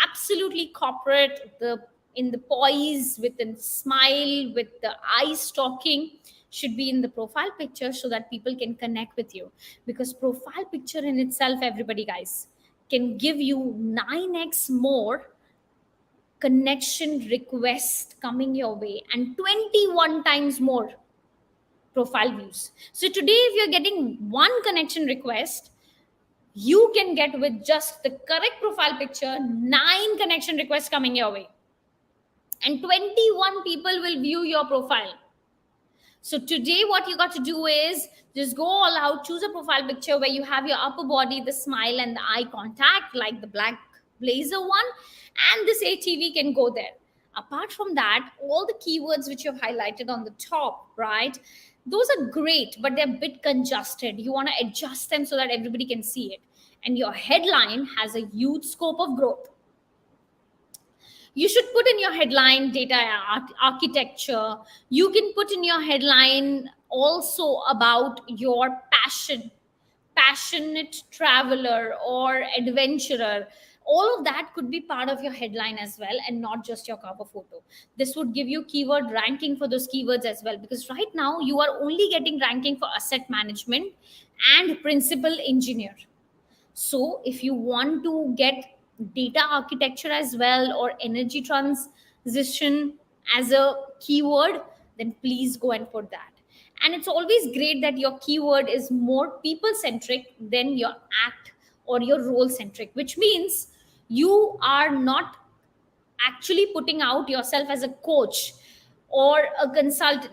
Speaker 1: absolutely corporate, the in the poise with a smile, with the eyes stalking, should be in the profile picture so that people can connect with you. Because profile picture in itself, everybody guys, can give you 9x more connection request coming your way and 21 times more profile views. So today if you're getting one connection request, you can get with just the correct profile picture 9 connection requests coming your way, and 21 people will view your profile. So today, what you got to do is just go all out, choose a profile picture where you have your upper body, the smile, and the eye contact, like the black blazer one, and this ATV can go there. Apart from that, all the keywords which you've highlighted on the top, right? Those are great, but they're a bit congested. You want to adjust them so that everybody can see it. And your headline has a huge scope of growth. You should put in your headline data architecture. You can put in your headline also about your passion, passionate traveler or adventurer. All of that could be part of your headline as well, and not just your cover photo. This would give you keyword ranking for those keywords as well, because right now you are only getting ranking for asset management and principal engineer. So, if you want to get data architecture as well or energy transition as a keyword, then please go and put that. And it's always great that your keyword is more people centric than your act or your role centric, which means you are not actually putting out yourself as a coach or a consultant.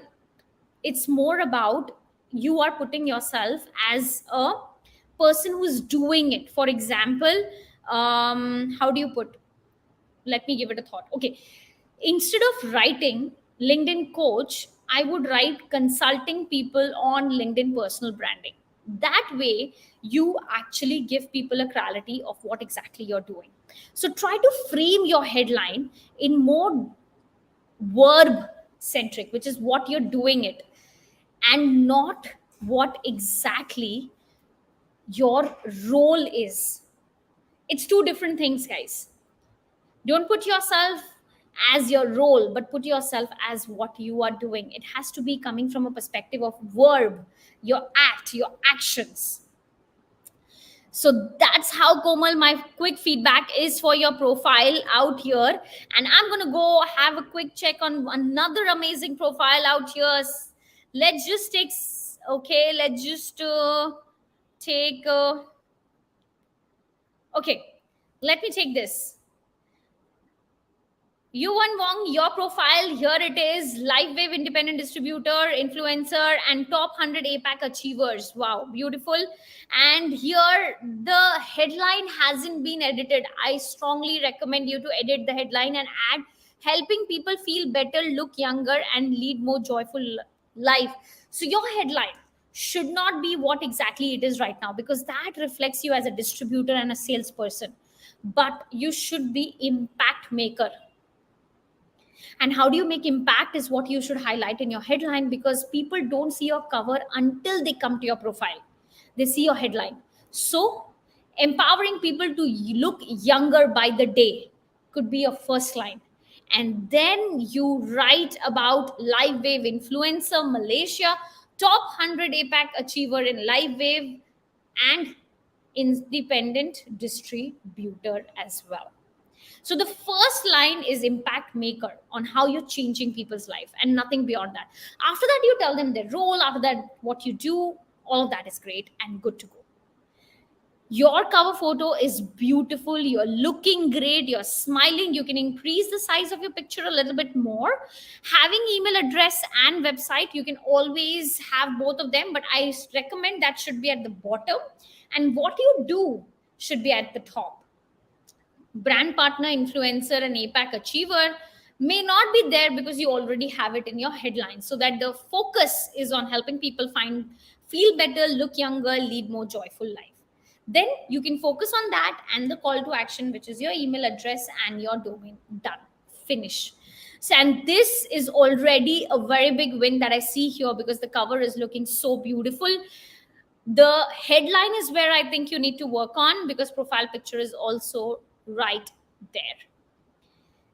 Speaker 1: It's more about you are putting yourself as a person who's doing it. For example, how do you put let me give it a thought. Okay, instead of writing LinkedIn coach, I would write consulting people on LinkedIn personal branding. That way, you actually give people a clarity of what exactly you're doing. So try to frame your headline in more verb centric, which is what you're doing it, and not what exactly your role is. It's two different things, guys. Don't put yourself as your role, but put yourself as what you are doing. It has to be coming from a perspective of verb, your act, your actions. So that's how, Komal, my quick feedback is for your profile out here. And I'm going to go have a quick check on another amazing profile out here. Let's just take, okay, let's just take, okay, let me take this. Yuan Wong, your profile, here it is, LiveWave independent distributor, influencer, and top 100 APAC achievers. Wow, beautiful. And here the headline hasn't been edited. I strongly recommend you to edit the headline and add helping people feel better, look younger, and lead more joyful life. So your headline should not be what exactly it is right now, because that reflects you as a distributor and a salesperson. But you should be impact maker. And how do you make impact is what you should highlight in your headline, because people don't see your cover until they come to your profile. They see your headline. So empowering people to look younger by the day could be your first line. And then you write about Live Wave influencer Malaysia, top 100 APAC achiever in Live Wave, and independent distributor as well. So the first line is impact maker, on how you're changing people's life, and nothing beyond that. After that, you tell them their role. After that, what you do. All of that is great and good to go. Your cover photo is beautiful. You're looking great. You're smiling. You can increase the size of your picture a little bit more. Having email address and website, you can always have both of them, but I recommend that should be at the bottom, and what you do should be at the top. Brand partner, influencer, and APAC achiever may not be there because you already have it in your headline, so that the focus is on helping people feel better, look younger, lead more joyful life. Then you can focus on that and the call to action, which is your email address and your domain. Done. Finish. So, and this is already a very big win that I see here, because the cover is looking so beautiful. The headline is where I think you need to work on, because profile picture is also right there.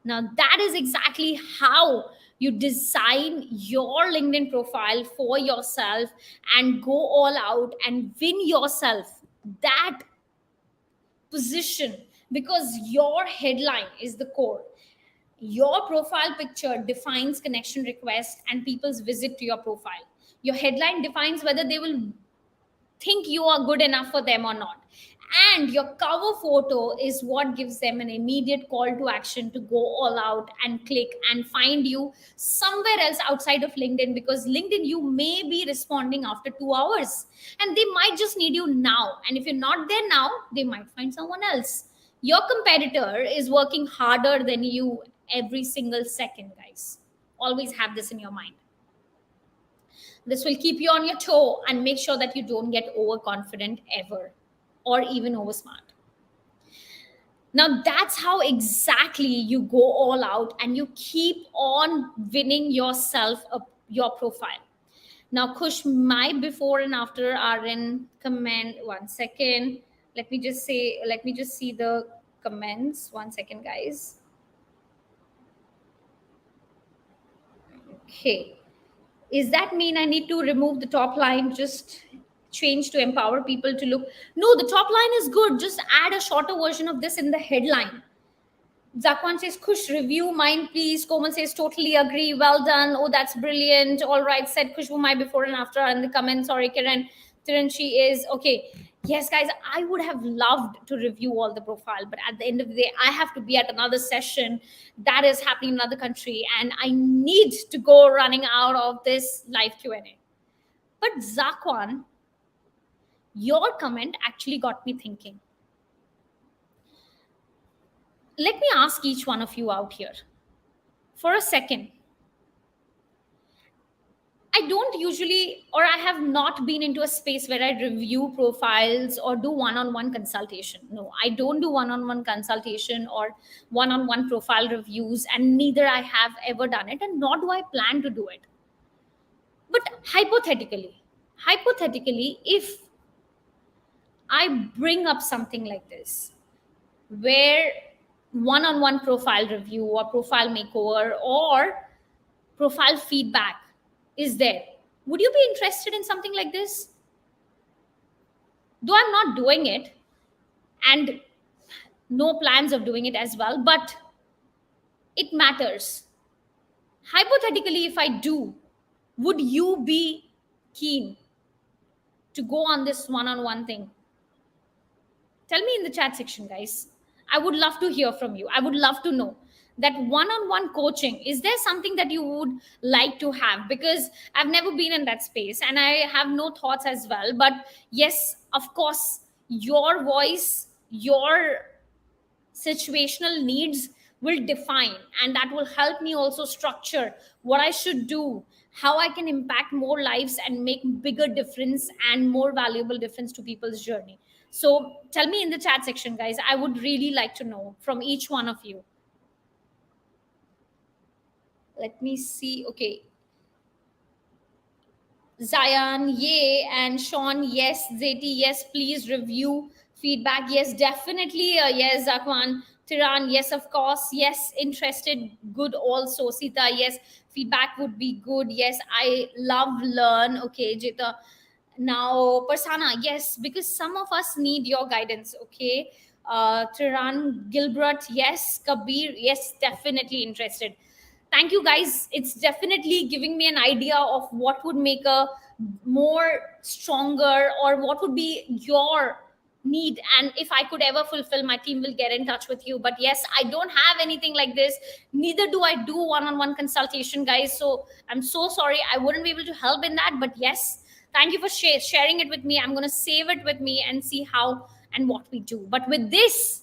Speaker 1: Now, that is exactly how you design your LinkedIn profile for yourself and go all out and win yourself that position, because your headline is the core. Your profile picture defines connection request and people's visit to your profile. Your headline defines whether they will think you are good enough for them or not. And your cover photo is what gives them an immediate call to action to go all out and click and find you somewhere else outside of LinkedIn, because LinkedIn, you may be responding after 2 hours and they might just need you now. And if you're not there now, they might find someone else. Your competitor is working harder than you every single second, guys. Always have this in your mind. This will keep you on your toe and make sure that you don't get overconfident ever, or even over smart. Now, that's how exactly you go all out and you keep on winning yourself up your profile. Now, Kush, my before and after are in comment. 1 second. Let me just see the comments. 1 second, guys. Okay. Is that mean I need to remove the top line, just change to empower people to look? No, the top line is good, just add a shorter version of this in the headline. Zakwan says, Kush, review mine, please. Komal says, totally agree. Well done. Oh, that's brilliant. All right, said Kushbu, my before and after. And the comments, sorry, Kiran. Tiranshi is okay. Yes, guys, I would have loved to review all the profile, but at the end of the day, I have to be at another session that is happening in another country, and I need to go running out of this live Q&A. But Zakwan, your comment actually got me thinking. Let me ask each one of you out here for a second. I don't usually, or I have not been into a space where I review profiles or do one on one consultation. No, I don't do one on one consultation or one on one profile reviews, and neither I have ever done it, and nor do I plan to do it. But hypothetically, if I bring up something like this, where one on one profile review or profile makeover or profile feedback is there, would you be interested in something like this? Though I'm not doing it and no plans of doing it as well, but it matters. Hypothetically, if I do, would you be keen to go on this one on one thing? Tell me in the chat section, guys. I would love to hear from you. I would love to know that one on one coaching, is there something that you would like to have? Because I've never been in that space and I have no thoughts as well. But yes, of course, your voice, your situational needs will define, and that will help me also structure what I should do, how I can impact more lives and make bigger difference and more valuable difference to people's journey. So tell me in the chat section, guys. I would really like to know from each one of you. Let me see. Okay, Zayan, yay, and Sean, yes. Zeti, yes, please review feedback. Yes, definitely. Yes, Zakwan. Tiran, yes, of course. Yes, interested. Good also. Sita, yes, feedback would be good. Yes, I love learn. Okay, Jita. Now, Persana, yes, because some of us need your guidance. Okay. Tiran, Gilbert, yes. Kabir, yes, definitely interested. Thank you, guys. It's definitely giving me an idea of what would make a more stronger, or what would be your need, and if I could ever fulfill, my team will get in touch with you. But yes, I don't have anything like this, neither do I do one-on-one consultation, guys, so I'm so sorry, I wouldn't be able to help in that. But yes, thank you for sharing it with me. I'm going to save it with me and see how and what we do. But with this,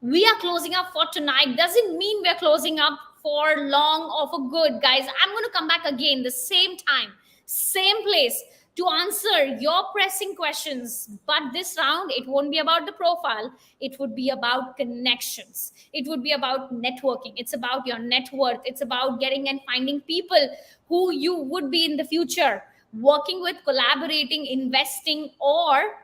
Speaker 1: we are closing up for tonight. Doesn't mean we're closing up for long or for good, guys. I'm going to come back again the same time, same place, to answer your pressing questions. But this round, it won't be about the profile, it would be about connections, it would be about networking, it's about your net worth, it's about getting and finding people who you would be in the future working with, collaborating, investing, or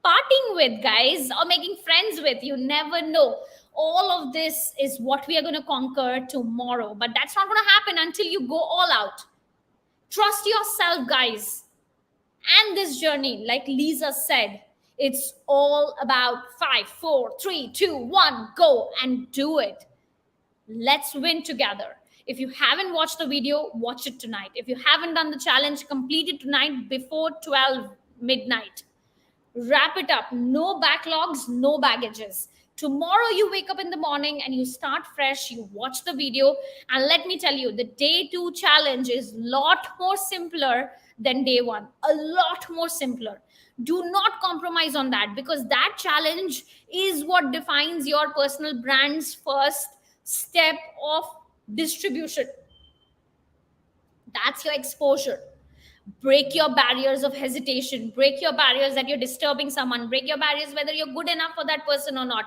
Speaker 1: parting with, guys, or making friends with. You never know. All of this is what we are going to conquer tomorrow. But that's not going to happen until you go all out. Trust yourself, guys. And this journey, like Lisa said, it's all about 5, 4, 3, 2, 1, go and do it. Let's win together. If you haven't watched the video, watch it tonight. If you haven't done the challenge, complete it tonight before 12 midnight. Wrap it up. No backlogs, no baggages. Tomorrow you wake up in the morning and you start fresh, you watch the video, and let me tell you, the day 2 challenge is a lot more simpler than day 1. A lot more simpler. Do not compromise on that, because that challenge is what defines your personal brand's first step of distribution. That's your exposure. Break your barriers of hesitation, break your barriers that you're disturbing someone, break your barriers whether you're good enough for that person or not.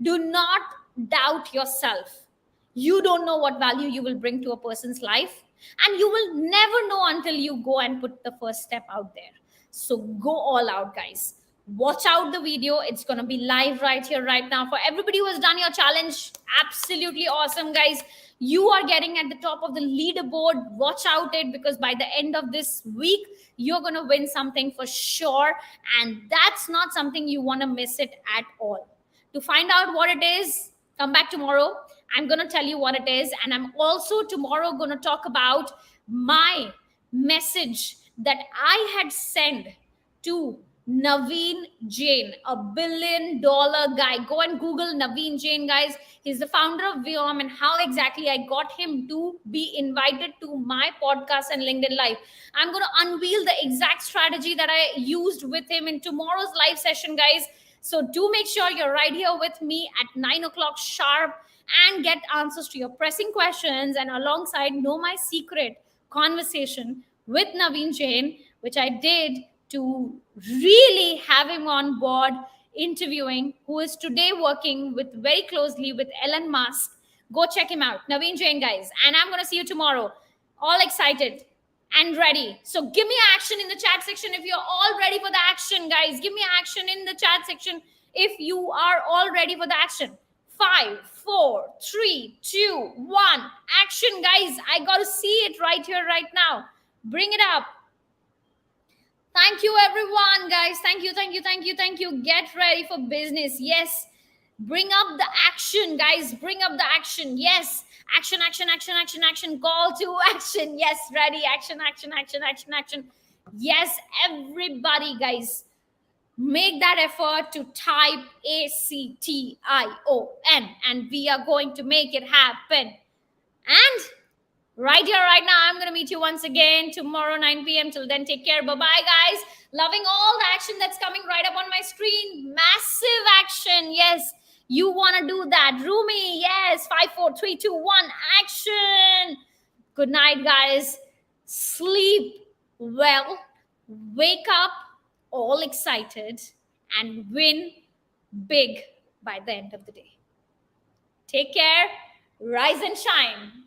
Speaker 1: Do not doubt yourself. You don't know what value you will bring to a person's life, and you will never know until you go and put the first step out there. So go all out, guys. Watch out the video, it's going to be live right here right now. For everybody who has done your challenge, absolutely awesome, guys. You are getting at the top of the leaderboard. Watch out it, because by the end of this week you're going to win something for sure, and that's not something you want to miss it at all. To find out what it is, come back tomorrow. I'm going to tell you what it is, and I'm also tomorrow going to talk about my message that I had sent to Naveen Jain, $1 billion guy. Go and Google Naveen Jain, guys. He's the founder of Viom, and how exactly I got him to be invited to my podcast and LinkedIn Live. I'm going to unveil the exact strategy that I used with him in tomorrow's live session, guys. So do make sure you're right here with me at 9 o'clock sharp and get answers to your pressing questions, and alongside Know My Secret conversation with Naveen Jain, which I did to really have him on board interviewing, who is today working with very closely with Elon Musk. Go check him out, Naveen Jain, guys. And I'm going to see you tomorrow. All excited and ready. So give me action in the chat section if you're all ready for the action, guys. Give me action in the chat section if you are all ready for the action. 5, 4, 3, 2, 1. Action, guys. I got to see it right here, right now. Bring it up. Thank you, everyone, guys. Thank you, thank you, thank you, thank you. Get ready for business. Yes. Bring up the action, guys. Bring up the action. Yes. Action, action, action, action, action. Call to action. Yes. Ready. Action, action, action, action, action. Yes, everybody, guys. Make that effort to type ACTION, and we are going to make it happen. And right here, right now, I'm going to meet you once again tomorrow, 9 p.m. Till then, take care. Bye-bye, guys. Loving all the action that's coming right up on my screen. Massive action. Yes, you want to do that. Rumi, yes. 5, 4, 3, 2, 1. Action. Good night, guys. Sleep well. Wake up all excited and win big by the end of the day. Take care. Rise and shine.